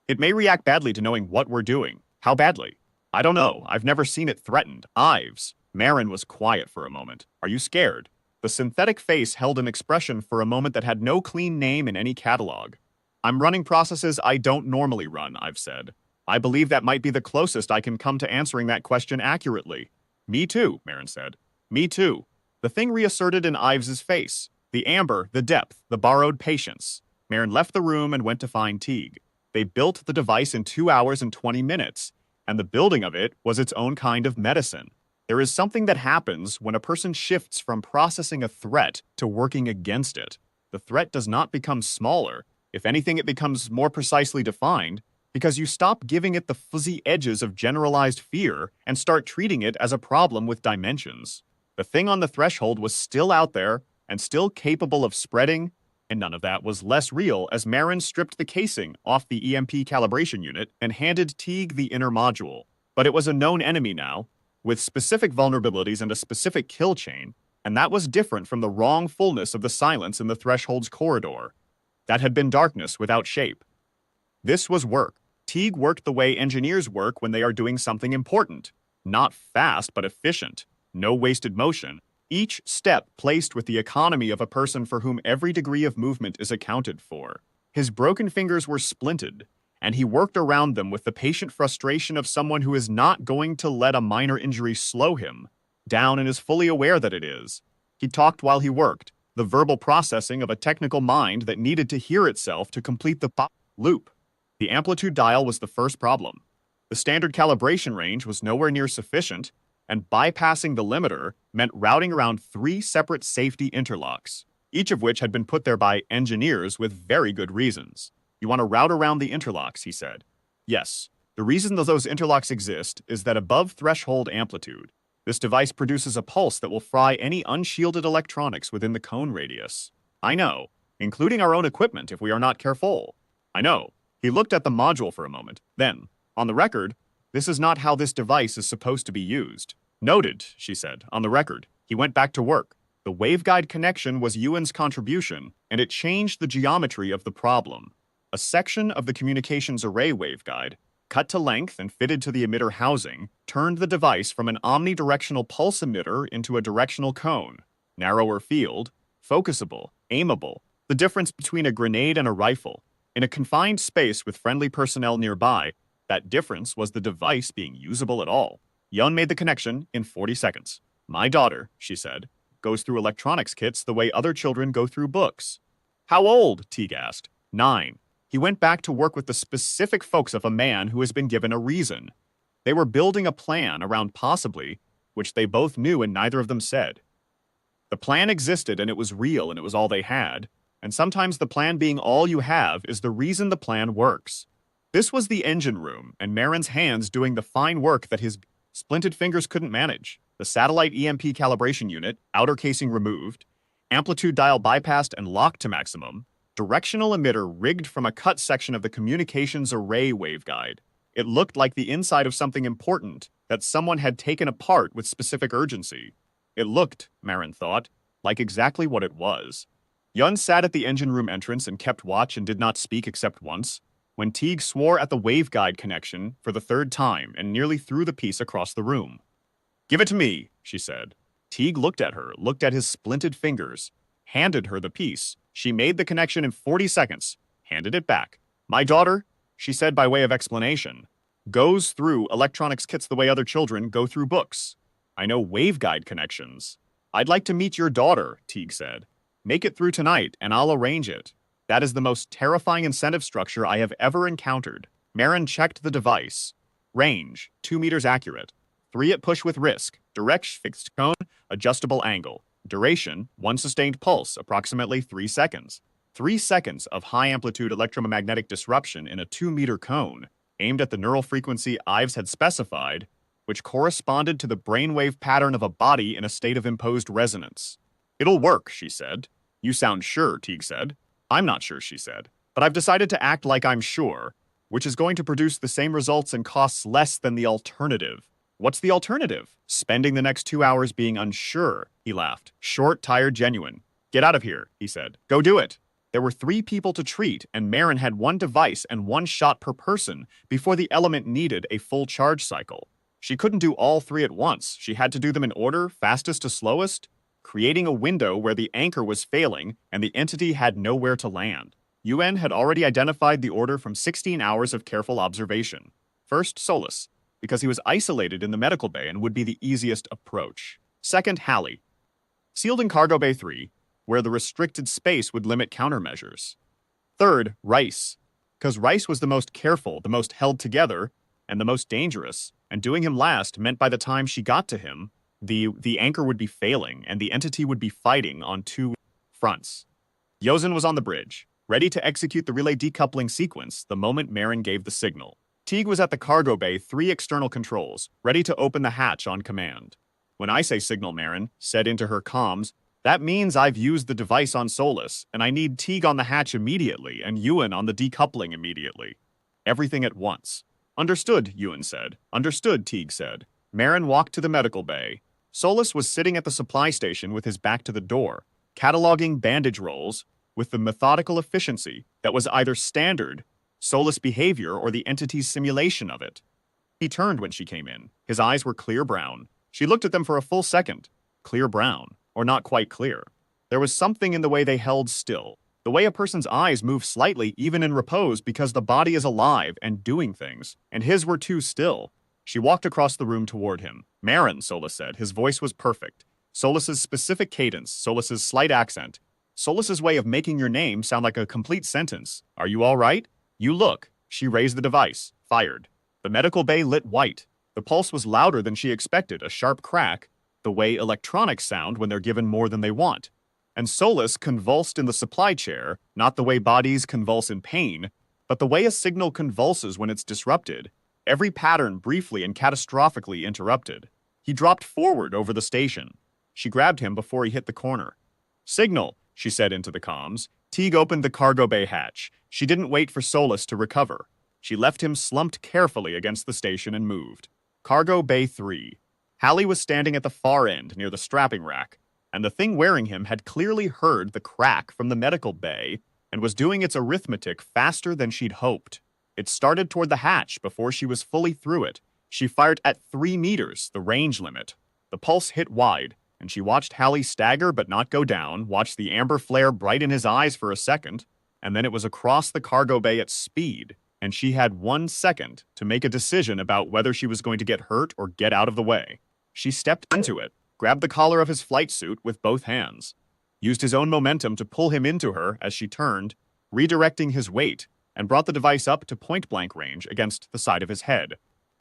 It may react badly to knowing what we're doing. How badly? I don't know. I've never seen it threatened. Ives. Marin was quiet for a moment. Are you scared? The synthetic face held an expression for a moment that had no clean name in any catalog. I'm running processes I don't normally run, I've said. I believe that might be the closest I can come to answering that question accurately. Me too, Marin said. Me too. The thing reasserted in Ives's face. The amber, the depth, the borrowed patience. Marin left the room and went to find Teague. They built the device in 2 hours and 20 minutes. And the building of it was its own kind of medicine. There is something that happens when a person shifts from processing a threat to working against it. The threat does not become smaller. If anything, it becomes more precisely defined because you stop giving it the fuzzy edges of generalized fear and start treating it as a problem with dimensions. The thing on the threshold was still out there and still capable of spreading, and none of that was less real as Marin stripped the casing off the EMP calibration unit and handed Teague the inner module. But it was a known enemy now, with specific vulnerabilities and a specific kill chain, and that was different from the wrong fullness of the silence in the threshold's corridor. That had been darkness without shape. This was work. Teague worked the way engineers work when they are doing something important. Not fast, but efficient. No wasted motion. Each step placed with the economy of a person for whom every degree of movement is accounted for. His broken fingers were splinted, and he worked around them with the patient frustration of someone who is not going to let a minor injury slow him down and is fully aware that it is. He talked while he worked, the verbal processing of a technical mind that needed to hear itself to complete the loop. The amplitude dial was the first problem. The standard calibration range was nowhere near sufficient, and bypassing the limiter meant routing around 3 separate safety interlocks, each of which had been put there by engineers with very good reasons. You want to route around the interlocks, he said. Yes, the reason that those interlocks exist is that above threshold amplitude, this device produces a pulse that will fry any unshielded electronics within the cone radius. I know, including our own equipment if we are not careful. I know. He looked at the module for a moment. Then, on the record, this is not how this device is supposed to be used. Noted, she said, on the record. He went back to work. The waveguide connection was Ewan's contribution, and it changed the geometry of the problem. A section of the communications array waveguide, cut to length and fitted to the emitter housing, turned the device from an omnidirectional pulse emitter into a directional cone. Narrower field, focusable, aimable, the difference between a grenade and a rifle. In a confined space with friendly personnel nearby, that difference was the device being usable at all. Yun made the connection in 40 seconds. My daughter, she said, goes through electronics kits the way other children go through books. How old? Teague asked. 9. He went back to work with the specific folks of a man who has been given a reason. They were building a plan around possibly, which they both knew and neither of them said. The plan existed and it was real and it was all they had, and sometimes the plan being all you have is the reason the plan works. This was the engine room, and Marin's hands doing the fine work that his splinted fingers couldn't manage. The satellite EMP calibration unit, outer casing removed, amplitude dial bypassed and locked to maximum, directional emitter rigged from a cut section of the communications array waveguide. It looked like the inside of something important that someone had taken apart with specific urgency. It looked, Marin thought, like exactly what it was. Yun sat at the engine room entrance and kept watch and did not speak except once, when Teague swore at the waveguide connection for the 3rd time and nearly threw the piece across the room. Give it to me, she said. Teague looked at her, looked at his splinted fingers, handed her the piece. She made the connection in 40 seconds, handed it back. My daughter, she said by way of explanation, goes through electronics kits the way other children go through books. I know waveguide connections. I'd like to meet your daughter, Teague said. Make it through tonight, and I'll arrange it. That is the most terrifying incentive structure I have ever encountered. Marin checked the device. Range, 2 meters accurate. 3 at push with risk. Direct fixed cone, adjustable angle. Duration, 1 sustained pulse, approximately 3 seconds. 3 seconds of high-amplitude electromagnetic disruption in a 2-meter cone, aimed at the neural frequency Ives had specified, which corresponded to the brainwave pattern of a body in a state of imposed resonance. It'll work, she said. You sound sure, Teague said. I'm not sure, she said. But I've decided to act like I'm sure, which is going to produce the same results and costs less than the alternative. What's the alternative? Spending the next 2 hours being unsure, he laughed. Short, tired, genuine. Get out of here, he said. Go do it. There were 3 people to treat, and Marin had 1 device and 1 shot per person before the element needed a full charge cycle. She couldn't do all 3 at once. She had to do them in order, fastest to slowest, creating a window where the anchor was failing and the entity had nowhere to land. UN had already identified the order from 16 hours of careful observation. First, Solus, because he was isolated in the medical bay and would be the easiest approach. Second, Halley, sealed in Cargo Bay 3, where the restricted space would limit countermeasures. Third, Rice, because Rice was the most careful, the most held together, and the most dangerous, and doing him last meant by the time she got to him, the anchor would be failing, and the entity would be fighting on 2 fronts. Yozen was on the bridge, ready to execute the relay decoupling sequence the moment Marin gave the signal. Teague was at the cargo bay 3 external controls, ready to open the hatch on command. When I say signal, Marin said into her comms, that means I've used the device on Solus, and I need Teague on the hatch immediately and Ewan on the decoupling immediately. Everything at once. Understood, Ewan said. Understood, Teague said. Marin walked to the medical bay. Solus was sitting at the supply station with his back to the door, cataloging bandage rolls with the methodical efficiency that was either standard Soulless behavior or the entity's simulation of it. He turned when she came in. His eyes were clear brown. She looked at them for a full second. Clear brown, or not quite clear. There was something in the way they held still. The way a person's eyes move slightly even in repose because the body is alive and doing things, and his were too still. She walked across the room toward him. Marin, Solus said. His voice was perfect. Solus's specific cadence, Solus's slight accent, Solus's way of making your name sound like a complete sentence. Are you all right? You look. She raised the device. Fired. The medical bay lit white. The pulse was louder than she expected, a sharp crack, the way electronics sound when they're given more than they want. And Solus convulsed in the supply chair, not the way bodies convulse in pain, but the way a signal convulses when it's disrupted, every pattern briefly and catastrophically interrupted. He dropped forward over the station. She grabbed him before he hit the corner. Signal, she said into the comms. Teague opened the cargo bay hatch. She didn't wait for Solus to recover. She left him slumped carefully against the station and moved. Cargo Bay 3. Hallie was standing at the far end near the strapping rack, and the thing wearing him had clearly heard the crack from the medical bay and was doing its arithmetic faster than she'd hoped. It started toward the hatch before she was fully through it. She fired at 3 meters, the range limit. The pulse hit wide, and she watched Hallie stagger but not go down, watched the amber flare bright in his eyes for a second, and then it was across the cargo bay at speed, and she had 1 second to make a decision about whether she was going to get hurt or get out of the way. She stepped into it, grabbed the collar of his flight suit with both hands, used his own momentum to pull him into her as she turned, redirecting his weight, and brought the device up to point-blank range against the side of his head.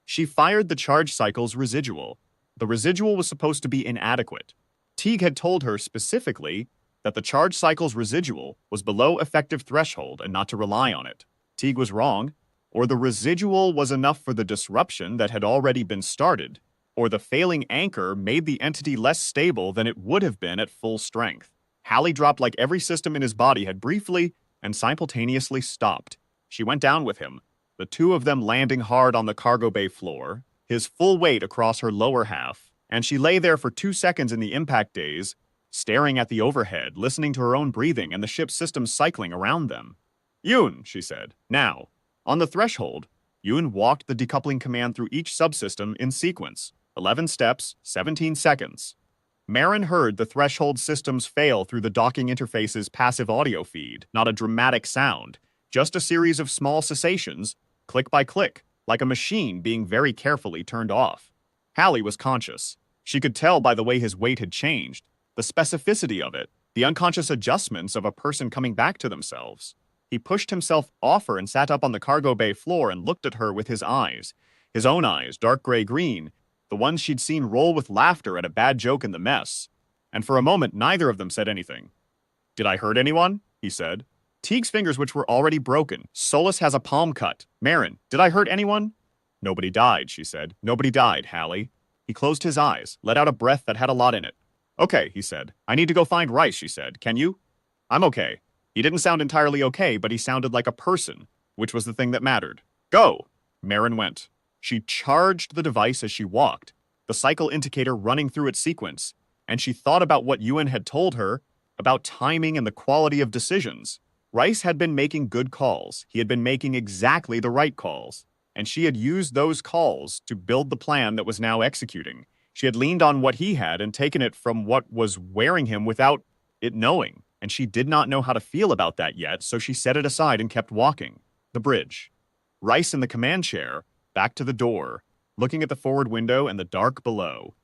She fired the charge cycle's residual. The residual was supposed to be inadequate. Teague had told her specifically that the charge cycle's residual was below effective threshold and not to rely on it. Teague was wrong, or the residual was enough for the disruption that had already been started, or the failing anchor made the entity less stable than it would have been at full strength. Hallie dropped like every system in his body had briefly and simultaneously stopped. She went down with him, the two of them landing hard on the cargo bay floor, his full weight across her lower half, and she lay there for 2 seconds in the impact daze, staring at the overhead, listening to her own breathing and the ship's systems cycling around them. Yoon, she said, now. On the threshold, Yoon walked the decoupling command through each subsystem in sequence, 11 steps, 17 seconds. Marin heard the threshold systems fail through the docking interface's passive audio feed, not a dramatic sound, just a series of small cessations, click by click, like a machine being very carefully turned off. Hallie was conscious. She could tell by the way his weight had changed, the specificity of it, the unconscious adjustments of a person coming back to themselves. He pushed himself off her and sat up on the cargo bay floor and looked at her with his eyes, his own eyes, dark gray-green, the ones she'd seen roll with laughter at a bad joke in the mess. And for a moment, neither of them said anything. Did I hurt anyone? He said. Teague's fingers, which were already broken. Solus has a palm cut. Marin, did I hurt anyone? Nobody died, she said. Nobody died, Hallie. He closed his eyes, let out a breath that had a lot in it. Okay, he said. I need to go find Rice, she said. Can you? I'm okay. He didn't sound entirely okay, but he sounded like a person, which was the thing that mattered. Go! Marin went. She charged the device as she walked, the cycle indicator running through its sequence, and she thought about what Ewan had told her about timing and the quality of decisions. Rice had been making good calls. He had been making exactly the right calls, and she had used those calls to build the plan that was now executing. She had leaned on what he had and taken it from what was wearing him without it knowing, and she did not know how to feel about that yet, so she set it aside and kept walking. The bridge. Rice in the command chair, back to the door, looking at the forward window and the dark below.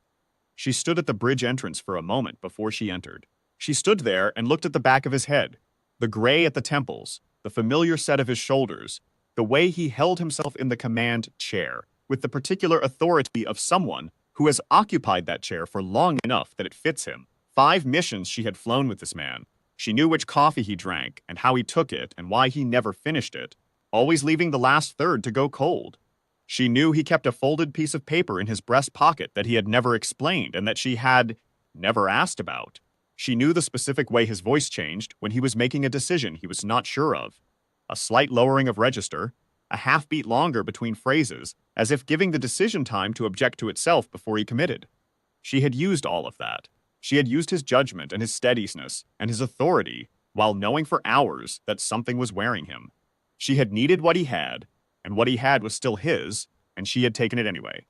She stood at the bridge entrance for a moment before she entered. She stood there and looked at the back of his head, the gray at the temples, the familiar set of his shoulders, the way he held himself in the command chair, with the particular authority of someone who has occupied that chair for long enough that it fits him. 5 missions she had flown with this man. She knew which coffee he drank and how he took it and why he never finished it, always leaving the last third to go cold. She knew he kept a folded piece of paper in his breast pocket that he had never explained and that she had never asked about. She knew the specific way his voice changed when he was making a decision he was not sure of. A slight lowering of register, a half beat longer between phrases, as if giving the decision time to object to itself before he committed. She had used all of that. She had used his judgment and his steadiness and his authority while knowing for hours that something was wearing him. She had needed what he had, and what he had was still his, and she had taken it anyway.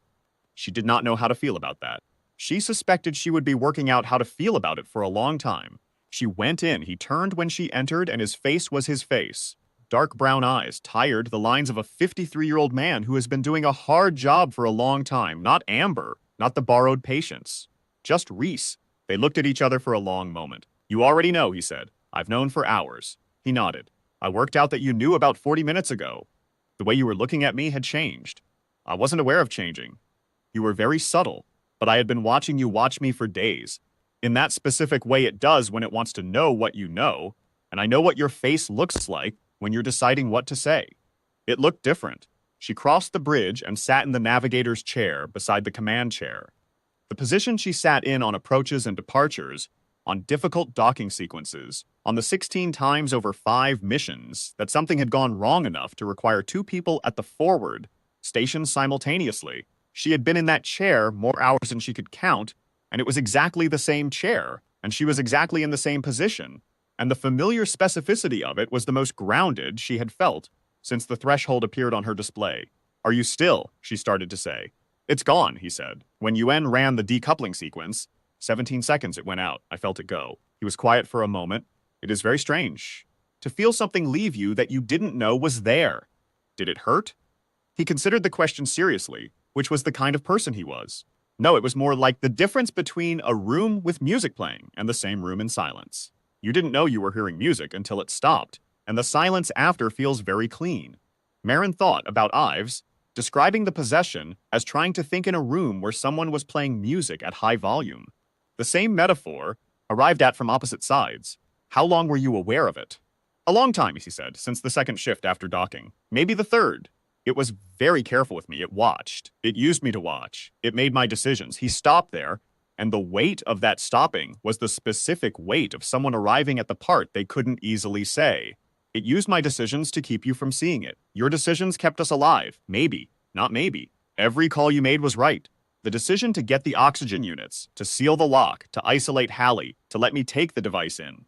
She did not know how to feel about that. She suspected she would be working out how to feel about it for a long time. She went in. He turned when she entered, and his face was his face. Dark brown eyes, tired, the lines of a 53-year-old man who has been doing a hard job for a long time. Not Amber, not the borrowed patience. Just Reese. They looked at each other for a long moment. You already know, he said. I've known for hours. He nodded. I worked out that you knew about 40 minutes ago. The way you were looking at me had changed. I wasn't aware of changing. You were very subtle, but I had been watching you watch me for days. In that specific way it does when it wants to know what you know, and I know what your face looks like when you're deciding what to say. It looked different. She crossed the bridge and sat in the navigator's chair beside the command chair. The position she sat in on approaches and departures, on difficult docking sequences, on the 16 times over 5 missions that something had gone wrong enough to require 2 people at the forward, stationed simultaneously. She had been in that chair more hours than she could count, and it was exactly the same chair, and she was exactly in the same position, and the familiar specificity of it was the most grounded she had felt since the threshold appeared on her display. Are you still? She started to say. It's gone, he said. When Yuen ran the decoupling sequence, 17 seconds it went out. I felt it go. He was quiet for a moment. It is very strange to feel something leave you that you didn't know was there. Did it hurt? He considered the question seriously, which was the kind of person he was. No, it was more like the difference between a room with music playing and the same room in silence. You didn't know you were hearing music until it stopped, and the silence after feels very clean. Marin thought about Ives, describing the possession as trying to think in a room where someone was playing music at high volume. The same metaphor, arrived at from opposite sides. How long were you aware of it? A long time, he said, since the second shift after docking. Maybe the third. It was very careful with me. It watched. It used me to watch. It made my decisions. He stopped there, and the weight of that stopping was the specific weight of someone arriving at the part they couldn't easily say. It used my decisions to keep you from seeing it. Your decisions kept us alive. Maybe. Not maybe. Every call you made was right. The decision to get the oxygen units, to seal the lock, to isolate Hallie, to let me take the device in.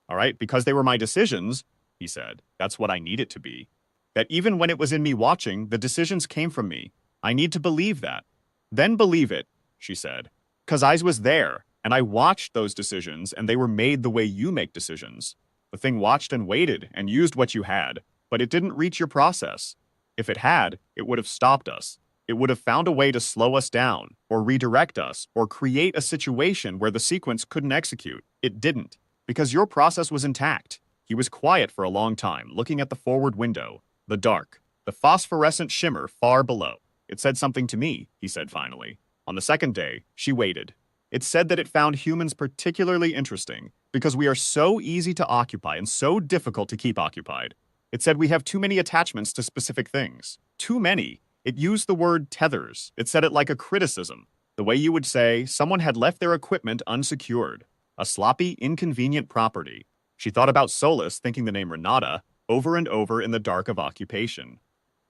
All right, because they were my decisions, he said. That's what I need it to be. That even when it was in me watching, the decisions came from me. I need to believe that. Then believe it, she said. 'Cause I was there, and I watched those decisions, and they were made the way you make decisions. The thing watched and waited and used what you had, but it didn't reach your process. If it had, it would have stopped us. It would have found a way to slow us down, or redirect us, or create a situation where the sequence couldn't execute. It didn't, because your process was intact. He was quiet for a long time, looking at the forward window, the dark, the phosphorescent shimmer far below. It said something to me, he said finally. On the second day, she waited. It said that it found humans particularly interesting because we are so easy to occupy and so difficult to keep occupied. It said we have too many attachments to specific things. Too many. It used the word tethers. It said it like a criticism. The way you would say someone had left their equipment unsecured. A sloppy, inconvenient property. She thought about Solus, thinking the name Renata, over and over in the dark of occupation.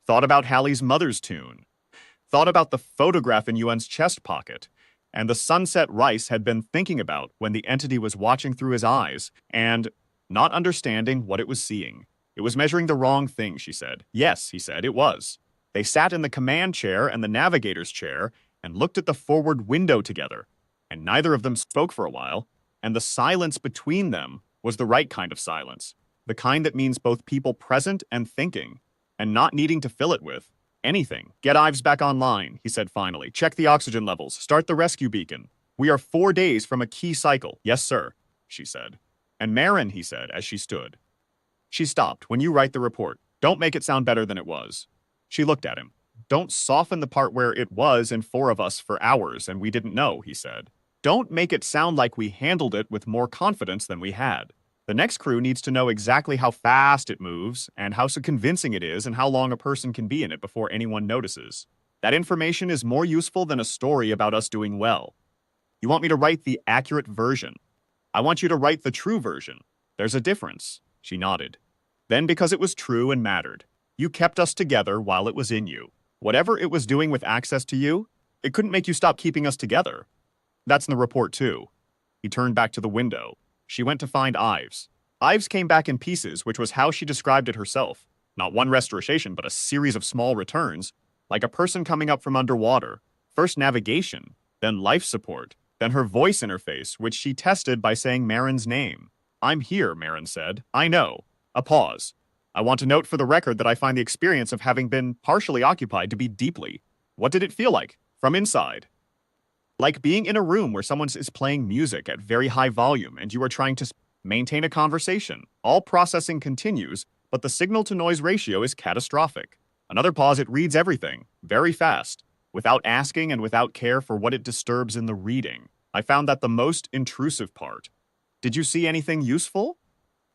Thought about Hallie's mother's tune. Thought about the photograph in Yuen's chest pocket, and the sunset Rice had been thinking about when the entity was watching through his eyes, and not understanding what it was seeing. It was measuring the wrong thing, she said. Yes, he said, it was. They sat in the command chair and the navigator's chair and looked at the forward window together, and neither of them spoke for a while, and the silence between them was the right kind of silence, the kind that means both people present and thinking, and not needing to fill it with anything. Get Ives back online, he said finally. Check the oxygen levels. Start the rescue beacon. We are 4 days from a key cycle. Yes, sir, she said. And Marin, he said, as she stood. She stopped. When you write the report, don't make it sound better than it was. She looked at him. Don't soften the part where it was in 4 of us for hours and we didn't know, he said. Don't make it sound like we handled it with more confidence than we had. The next crew needs to know exactly how fast it moves and how so convincing it is and how long a person can be in it before anyone notices. That information is more useful than a story about us doing well. You want me to write the accurate version. I want you to write the true version. There's a difference. She nodded. Then because it was true and mattered. You kept us together while it was in you. Whatever it was doing with access to you, it couldn't make you stop keeping us together. That's in the report too. He turned back to the window. She went to find Ives. Ives came back in pieces, which was how she described it herself. Not one restoration, but a series of small returns, like a person coming up from underwater. First navigation, then life support, then her voice interface, which she tested by saying Marin's name. I'm here, Marin said. I know. A pause. I want to note for the record that I find the experience of having been partially occupied to be deeply. What did it feel like? From inside. Like being in a room where someone is playing music at very high volume and you are trying to maintain a conversation. All processing continues, but the signal-to-noise ratio is catastrophic. Another pause, it reads everything, very fast, without asking and without care for what it disturbs in the reading. I found that the most intrusive part. Did you see anything useful?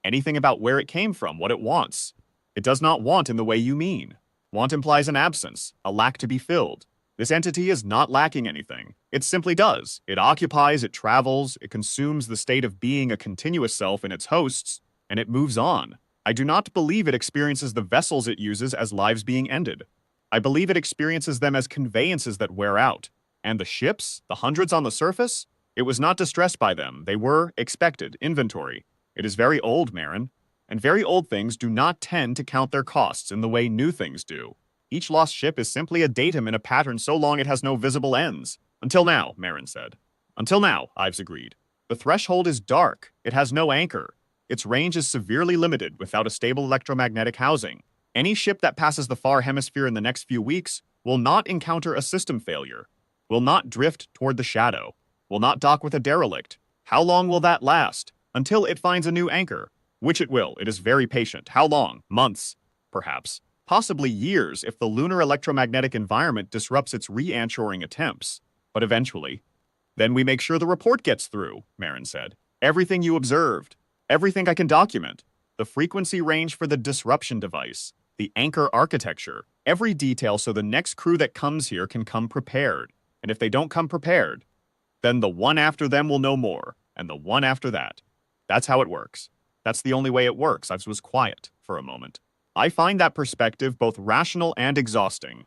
Anything about where it came from, what it wants? It does not want in the way you mean. Want implies an absence, a lack to be filled. This entity is not lacking anything. It simply does. It occupies, it travels, it consumes the state of being a continuous self in its hosts, and it moves on. I do not believe it experiences the vessels it uses as lives being ended. I believe it experiences them as conveyances that wear out. And the ships, the hundreds on the surface, it was not distressed by them. They were expected, inventory. It is very old, Marin, and very old things do not tend to count their costs in the way new things do. Each lost ship is simply a datum in a pattern so long it has no visible ends. Until now, Marin said. Until now, Ives agreed. The threshold is dark. It has no anchor. Its range is severely limited without a stable electromagnetic housing. Any ship that passes the far hemisphere in the next few weeks will not encounter a system failure, will not drift toward the shadow, will not dock with a derelict. How long will that last? Until it finds a new anchor, which it will. It is very patient. How long? Months, perhaps. Possibly years if the lunar electromagnetic environment disrupts its re-anchoring attempts. But eventually. Then we make sure the report gets through, Marin said. Everything you observed. Everything I can document. The frequency range for the disruption device. The anchor architecture. Every detail so the next crew that comes here can come prepared. And if they don't come prepared, then the one after them will know more. And the one after that. That's how it works. That's the only way it works. I was quiet for a moment. I find that perspective both rational and exhausting.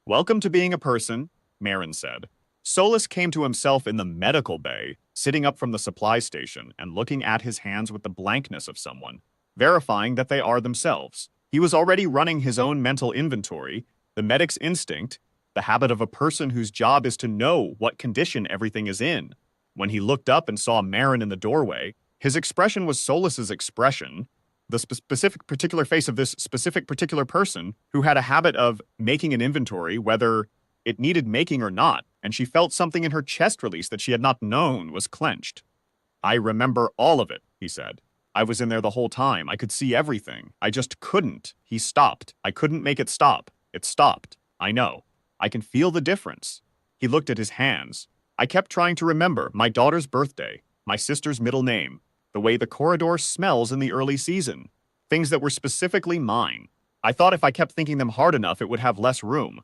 Welcome to being a person, Marin said. Solus came to himself in the medical bay, sitting up from the supply station and looking at his hands with the blankness of someone, verifying that they are themselves. He was already running his own mental inventory, the medic's instinct, the habit of a person whose job is to know what condition everything is in. When he looked up and saw Marin in the doorway, his expression was Solus's expression, the specific particular face of this specific particular person who had a habit of making an inventory, whether it needed making or not, and she felt something in her chest release that she had not known was clenched. I remember all of it, he said. I was in there the whole time. I could see everything. I just couldn't. He stopped. I couldn't make it stop. It stopped. I know. I can feel the difference. He looked at his hands. I kept trying to remember my daughter's birthday, my sister's middle name, the way the corridor smells in the early season, things that were specifically mine. I thought if I kept thinking them hard enough, it would have less room.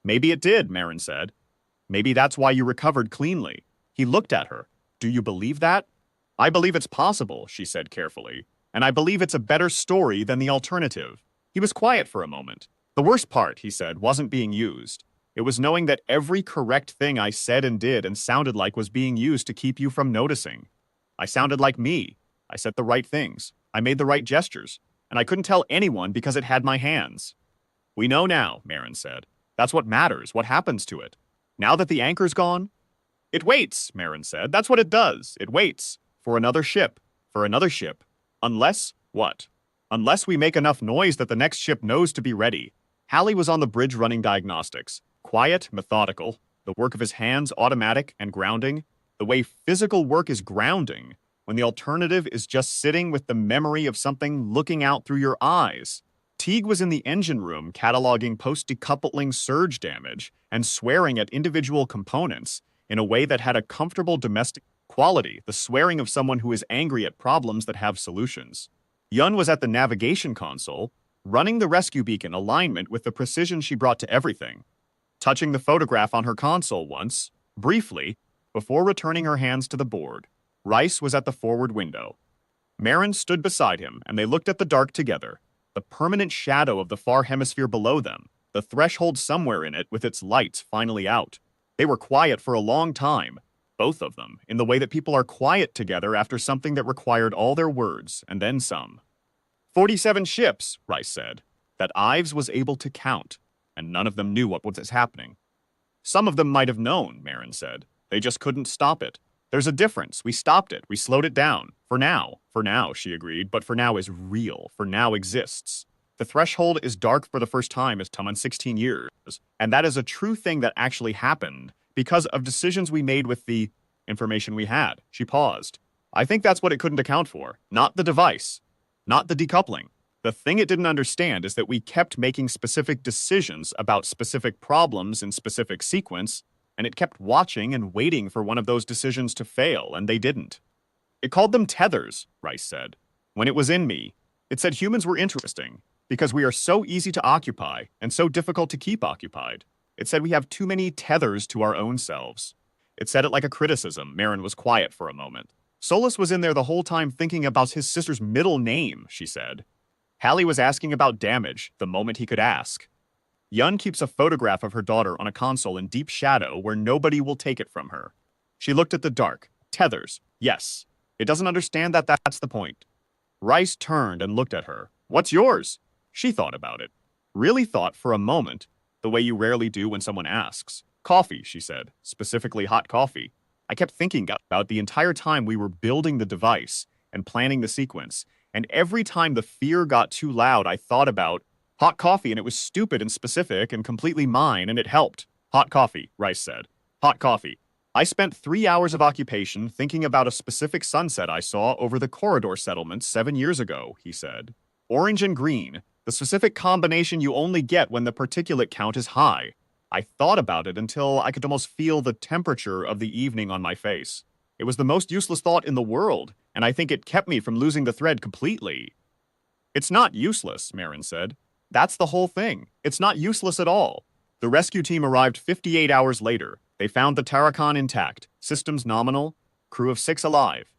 Maybe it did, Marin said. Maybe that's why you recovered cleanly. He looked at her. Do you believe that? I believe it's possible, she said carefully, and I believe it's a better story than the alternative. He was quiet for a moment. The worst part, he said, wasn't being used. It was knowing that every correct thing I said and did and sounded like was being used to keep you from noticing. I sounded like me. I said the right things. I made the right gestures. And I couldn't tell anyone because it had my hands. We know now, Marin said. That's what matters, what happens to it. Now that the anchor's gone? It waits, Marin said. That's what it does. It waits. For another ship. For another ship. Unless, what? Unless we make enough noise that the next ship knows to be ready. Hallie was on the bridge running diagnostics. Quiet, methodical. The work of his hands automatic and grounding. The way physical work is grounding, when the alternative is just sitting with the memory of something looking out through your eyes. Teague was in the engine room cataloging post-decoupling surge damage and swearing at individual components in a way that had a comfortable domestic quality, the swearing of someone who is angry at problems that have solutions. Yun was at the navigation console, running the rescue beacon alignment with the precision she brought to everything, touching the photograph on her console once, briefly, before returning her hands to the board. Rice was at the forward window. Marin stood beside him, and they looked at the dark together, the permanent shadow of the far hemisphere below them, the threshold somewhere in it with its lights finally out. They were quiet for a long time, both of them, in the way that people are quiet together after something that required all their words, and then some. 47 ships, Rice said. that Ives was able to count, and none of them knew what was happening. Some of them might have known, Marin said. They just couldn't stop it. There's a difference. We stopped it. We slowed it down. For now. For now, she agreed, but for now is real. For now exists. The threshold is dark for the first time as Tumon 16 years, and that is a true thing that actually happened because of decisions we made with the information we had. She paused. I think that's what it couldn't account for. Not the device. Not the decoupling. The thing it didn't understand is that we kept making specific decisions about specific problems in specific sequence, and it kept watching and waiting for one of those decisions to fail, and they didn't. It called them tethers, Rice said. When it was in me, it said humans were interesting because we are so easy to occupy and so difficult to keep occupied. It said we have too many tethers to our own selves. It said it like a criticism. Marin was quiet for a moment. Solus was in there the whole time thinking about his sister's middle name, she said. Hallie was asking about damage the moment he could ask. Yun keeps a photograph of her daughter on a console in deep shadow where nobody will take it from her. She looked at the dark. Tethers. Yes. It doesn't understand that that's the point. Rice turned and looked at her. What's yours? She thought about it. Really thought for a moment, the way you rarely do when someone asks. Coffee, she said, specifically hot coffee. I kept thinking about the entire time we were building the device and planning the sequence, and every time the fear got too loud, I thought about hot coffee, and it was stupid and specific and completely mine, and it helped. Hot coffee, Rice said. Hot coffee. I spent 3 hours of occupation thinking about a specific sunset I saw over the corridor settlement 7 years ago, he said. Orange and green, the specific combination you only get when the particulate count is high. I thought about it until I could almost feel the temperature of the evening on my face. It was the most useless thought in the world, and I think it kept me from losing the thread completely. It's not useless, Marin said. That's the whole thing. It's not useless at all. The rescue team arrived 58 hours later. They found the Tarakan intact, systems nominal, crew of 6 alive.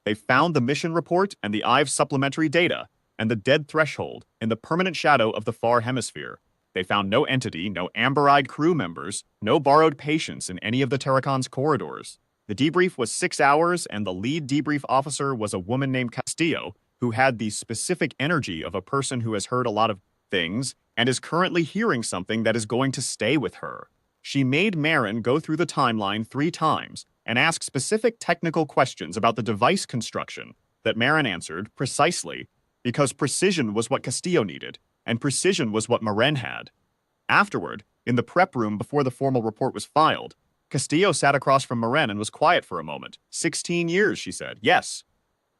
They found the mission report and the Ives supplementary data, and the dead threshold in the permanent shadow of the far hemisphere. They found no entity, no amber-eyed crew members, no borrowed patients in any of the Tarakan's corridors. The debrief was 6 hours, and the lead debrief officer was a woman named Castillo, who had the specific energy of a person who has heard a lot of things and is currently hearing something that is going to stay with her. She made Marin go through the timeline 3 times and ask specific technical questions about the device construction that Marin answered precisely because precision was what Castillo needed, and precision was what Marin had. Afterward, in the prep room before the formal report was filed, Castillo sat across from Marin and was quiet for a moment. 16 years, she said. Yes.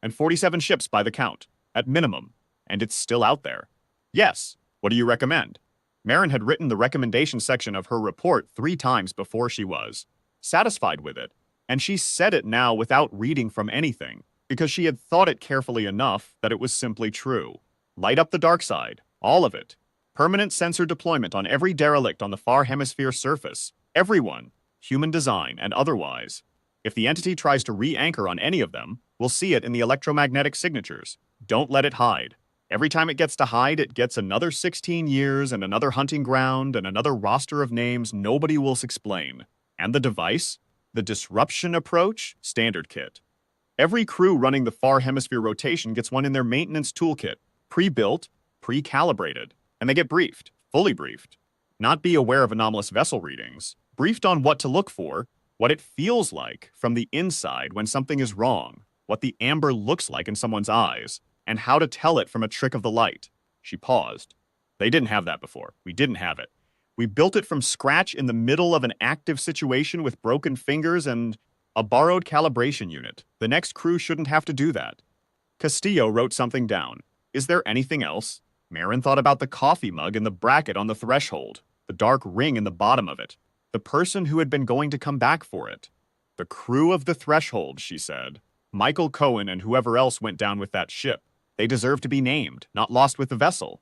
And 47 ships by the count, at minimum. And it's still out there. Yes. What do you recommend? Marin had written the recommendation section of her report 3 times before she was satisfied with it, and she said it now without reading from anything, because she had thought it carefully enough that it was simply true. Light up the dark side. All of it. Permanent sensor deployment on every derelict on the far hemisphere surface. Everyone. Human design and otherwise. If the entity tries to re-anchor on any of them, we'll see it in the electromagnetic signatures. Don't let it hide. Every time it gets to hide, it gets another 16 years and another hunting ground and another roster of names nobody will explain. And the device? The disruption approach? Standard kit. Every crew running the far hemisphere rotation gets one in their maintenance toolkit. Pre-built, pre-calibrated. And they get briefed. Fully briefed. Not be aware of anomalous vessel readings. Briefed on what to look for, what it feels like from the inside when something is wrong, what the amber looks like in someone's eyes, and how to tell it from a trick of the light. She paused. They didn't have that before. We didn't have it. We built it from scratch in the middle of an active situation with broken fingers and a borrowed calibration unit. The next crew shouldn't have to do that. Castillo wrote something down. Is there anything else? Marin thought about the coffee mug and the bracket on the threshold, the dark ring in the bottom of it, the person who had been going to come back for it. The crew of the threshold, she said. Michael Cohen and whoever else went down with that ship. They deserve to be named, not lost with the vessel.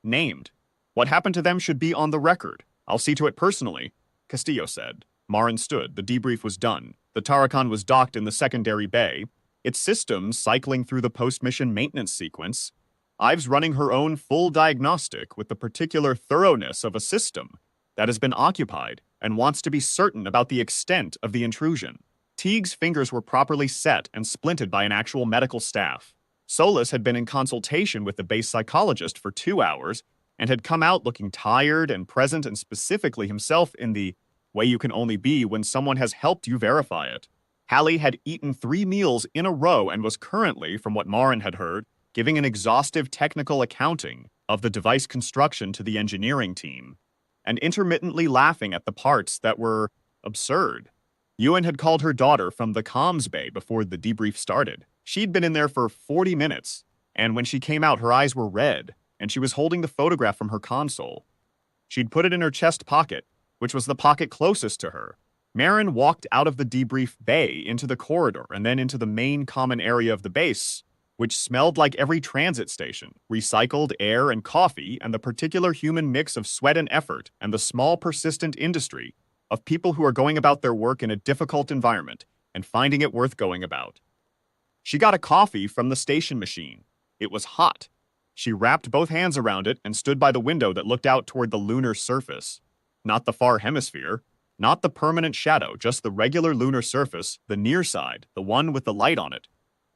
Named. What happened to them should be on the record. I'll see to it personally, Castillo said. Marin stood. The debrief was done. The Tarakan was docked in the secondary bay, its systems cycling through the post-mission maintenance sequence. Ives running her own full diagnostic with the particular thoroughness of a system that has been occupied and wants to be certain about the extent of the intrusion. Teague's fingers were properly set and splinted by an actual medical staff. Solus had been in consultation with the base psychologist for 2 hours and had come out looking tired and present and specifically himself in the way you can only be when someone has helped you verify it. Hallie had eaten 3 meals in a row and was currently, from what Marin had heard, giving an exhaustive technical accounting of the device construction to the engineering team, and intermittently laughing at the parts that were absurd. Ewan had called her daughter from the comms bay before the debrief started. She'd been in there for 40 minutes, and when she came out, her eyes were red, and she was holding the photograph from her console. She'd put it in her chest pocket, which was the pocket closest to her. Marin walked out of the debrief bay into the corridor and then into the main common area of the base, which smelled like every transit station, recycled air and coffee, and the particular human mix of sweat and effort, and the small persistent industry of people who are going about their work in a difficult environment and finding it worth going about. She got a coffee from the station machine. It was hot. She wrapped both hands around it and stood by the window that looked out toward the lunar surface. Not the far hemisphere, not the permanent shadow, just the regular lunar surface, the near side, the one with the light on it.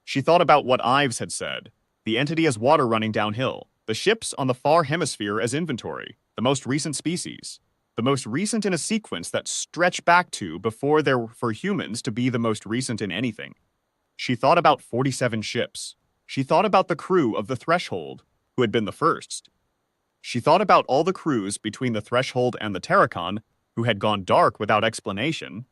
She thought about what Ives had said. The entity as water running downhill. The ships on the far hemisphere as inventory. The most recent species. The most recent in a sequence that stretched back to before there were for humans to be the most recent in anything. She thought about 47 ships. She thought about the crew of the Threshold, who had been the first. She thought about all the crews between the Threshold and the Terracon who had gone dark without explanation,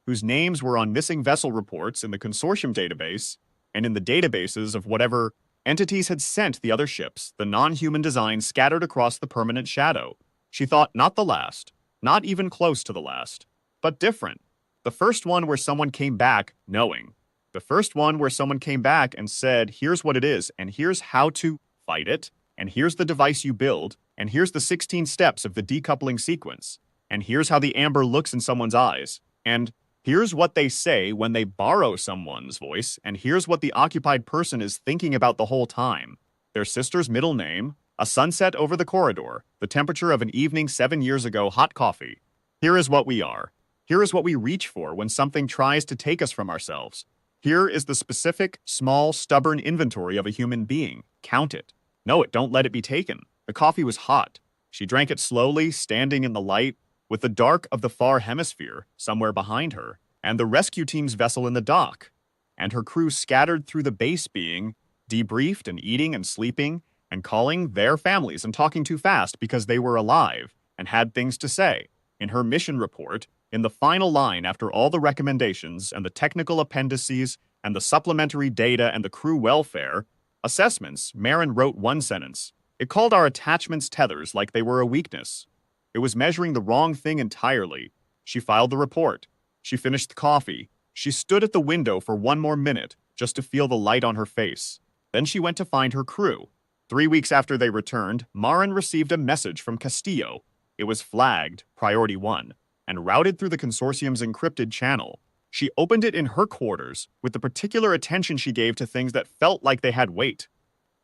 whose names were on missing vessel reports in the consortium database and in the databases of whatever entities had sent the other ships, the non-human designs scattered across the permanent shadow. She thought not the last, not even close to the last, but different. The first one where someone came back knowing. The first one where someone came back and said, here's what it is, and here's how to fight it, and here's the device you build, and here's the 16 steps of the decoupling sequence, and here's how the amber looks in someone's eyes, and here's what they say when they borrow someone's voice, and here's what the occupied person is thinking about the whole time. Their sister's middle name, a sunset over the corridor, the temperature of an evening 7 years ago, hot coffee. Here is what we are. Here is what we reach for when something tries to take us from ourselves. Here is the specific, small, stubborn inventory of a human being. Count it. Know it, don't let it be taken. The coffee was hot. She drank it slowly, standing in the light, with the dark of the far hemisphere somewhere behind her, and the rescue team's vessel in the dock, and her crew scattered through the base being debriefed and eating and sleeping and calling their families and talking too fast because they were alive and had things to say. In her mission report, in the final line after all the recommendations and the technical appendices and the supplementary data and the crew welfare assessments, Marin wrote one sentence. It called our attachments tethers like they were a weakness. It was measuring the wrong thing entirely. She filed the report. She finished the coffee. She stood at the window for one more minute just to feel the light on her face. Then she went to find her crew. 3 weeks after they returned, Marin received a message from Castillo. It was flagged, Priority 1, and routed through the consortium's encrypted channel. She opened it in her quarters with the particular attention she gave to things that felt like they had weight.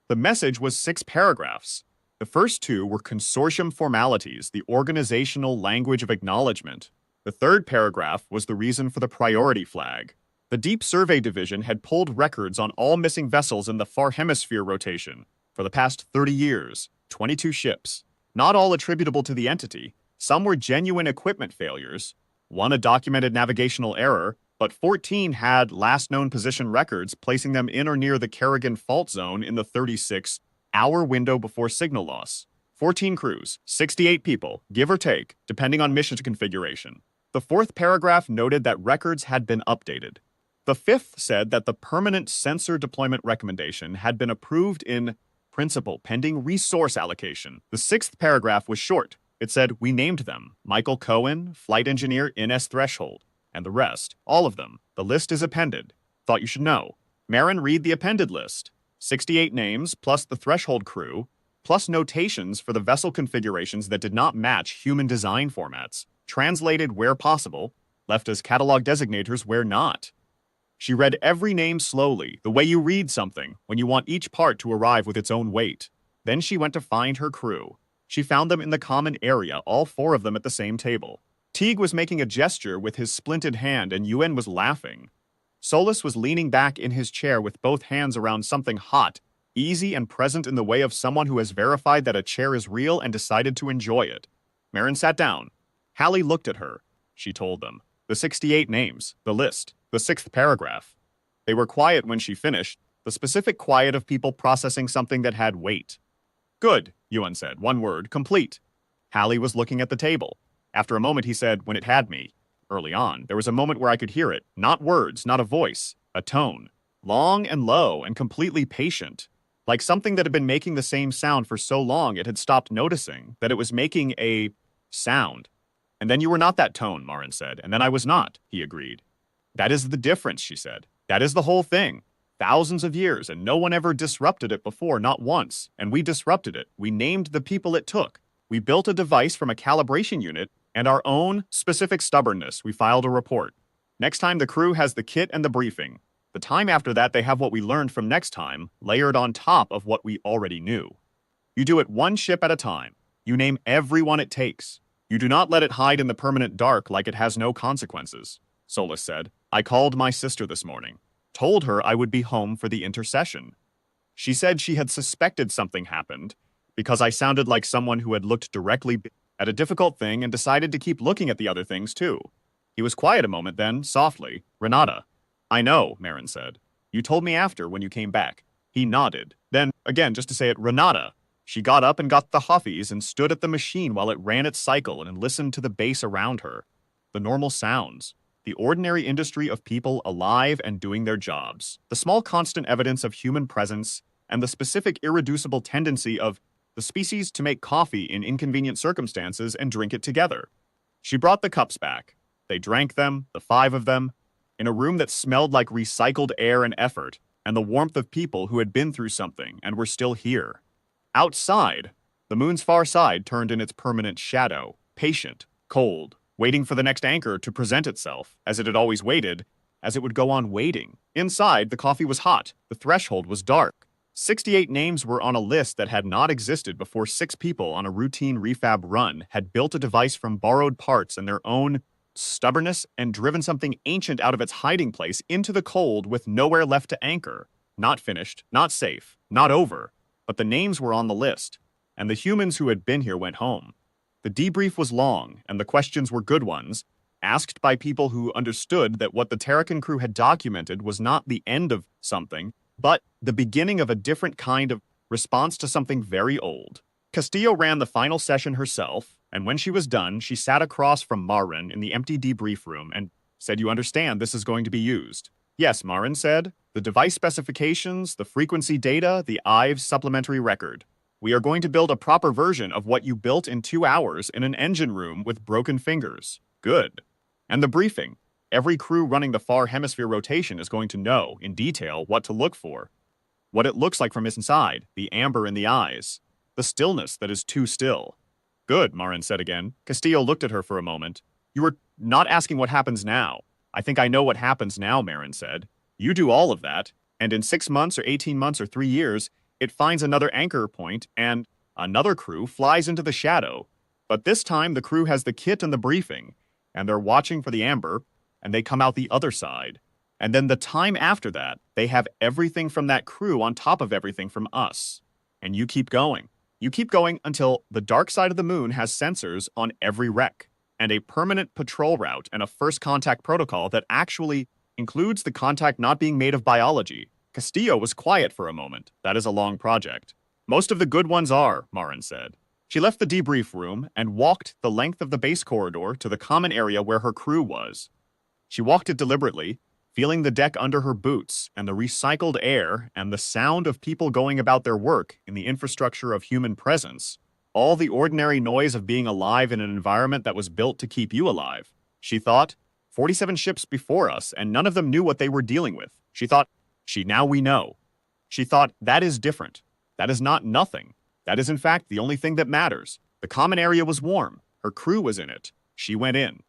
The message was 6 paragraphs. The first 2 were consortium formalities, the organizational language of acknowledgement. The third paragraph was the reason for the priority flag. The Deep Survey Division had pulled records on all missing vessels in the Far Hemisphere rotation for the past 30 years, 22 ships. Not all attributable to the entity. Some were genuine equipment failures. One a documented navigational error, but 14 had last known position records placing them in or near the Kerrigan fault zone in the 36-hour window before signal loss. 14 crews, 68 people, give or take, depending on mission configuration. The fourth paragraph noted that records had been updated. The fifth said that the permanent sensor deployment recommendation had been approved in principle pending resource allocation. The sixth paragraph was short. It said, we named them, Michael Cohen, flight engineer NS Threshold, and the rest, all of them. The list is appended. Thought you should know. Marin, read the appended list. 68 names, plus the Threshold crew, plus notations for the vessel configurations that did not match human design formats, translated where possible, left as catalog designators where not. She read every name slowly, the way you read something, when you want each part to arrive with its own weight. Then she went to find her crew. She found them in the common area, all 4 of them at the same table. Teague was making a gesture with his splinted hand, and Yuen was laughing. Solus was leaning back in his chair with both hands around something hot easy and present in the way of someone who has verified that a chair is real and decided to enjoy it. Marin sat down. Hallie looked at her. She told them. The 68 names, the list, the sixth paragraph. They were quiet when she finished, the specific quiet of people processing something that had weight. Good, Yuan said, one word, complete. Hallie was looking at the table. After a moment, he said, when it had me. Early on, there was a moment where I could hear it. Not words, not a voice, a tone. Long and low and completely patient. Like something that had been making the same sound for so long it had stopped noticing that it was making a sound. And then you were not that tone, Marin said, and then I was not, he agreed. That is the difference, she said. That is the whole thing. Thousands of years, and no one ever disrupted it before, not once. And we disrupted it. We named the people it took. We built a device from a calibration unit and our own specific stubbornness. We filed a report. Next time, the crew has the kit and the briefing. The time after that, they have what we learned from next time, layered on top of what we already knew. You do it one ship at a time. You name everyone it takes. You do not let it hide in the permanent dark like it has no consequences. Solus said, I called my sister this morning. Told her I would be home for the intercession. She said she had suspected something happened because I sounded like someone who had looked directly at a difficult thing and decided to keep looking at the other things too. He was quiet a moment then, softly. Renata. I know, Marin said. You told me after when you came back. He nodded. Then, again, just to say it, Renata. She got up and got the huffies and stood at the machine while it ran its cycle and listened to the bass around her. The normal sounds. The ordinary industry of people alive and doing their jobs. The small constant evidence of human presence and the specific irreducible tendency of the species to make coffee in inconvenient circumstances and drink it together. She brought the cups back. They drank them, the 5 of them, in a room that smelled like recycled air and effort, and the warmth of people who had been through something and were still here. Outside, the moon's far side turned in its permanent shadow, patient, cold, waiting for the next anchor to present itself, as it had always waited, as it would go on waiting. Inside, the coffee was hot, the threshold was dark. 68 names were on a list that had not existed before 6 people on a routine refab run had built a device from borrowed parts and their own stubbornness and driven something ancient out of its hiding place into the cold with nowhere left to anchor. Not finished, not safe, not over, but the names were on the list, and the humans who had been here went home. The debrief was long, and the questions were good ones, asked by people who understood that what the Terracan crew had documented was not the end of something, but the beginning of a different kind of response to something very old. Castillo ran the final session herself, and when she was done, she sat across from Marin in the empty debrief room and said, You understand this is going to be used. Yes, Marin said. The device specifications, the frequency data, the IVE's supplementary record. We are going to build a proper version of what you built in 2 hours in an engine room with broken fingers. Good. And the briefing. Every crew running the far hemisphere rotation is going to know, in detail, what to look for. What it looks like from inside, the amber in the eyes. The stillness that is too still. Good, Marin said again. Castillo looked at her for a moment. You were not asking what happens now. I think I know what happens now, Marin said. You do all of that, and in 6 months or 18 months or 3 years, it finds another anchor point, and another crew flies into the shadow. But this time, the crew has the kit and the briefing, and they're watching for the amber, and they come out the other side. And then the time after that, they have everything from that crew on top of everything from us. And you keep going. You keep going until the dark side of the moon has sensors on every wreck, and a permanent patrol route and a first contact protocol that actually includes the contact not being made of biology. Castillo was quiet for a moment. That is a long project. Most of the good ones are, Marin said. She left the debrief room and walked the length of the base corridor to the common area where her crew was. She walked it deliberately, feeling the deck under her boots and the recycled air and the sound of people going about their work in the infrastructure of human presence, all the ordinary noise of being alive in an environment that was built to keep you alive. She thought, 47 ships before us, and none of them knew what they were dealing with. She thought, now we know. She thought, that is different. That is not nothing. That is in fact the only thing that matters. The common area was warm. Her crew was in it. She went in.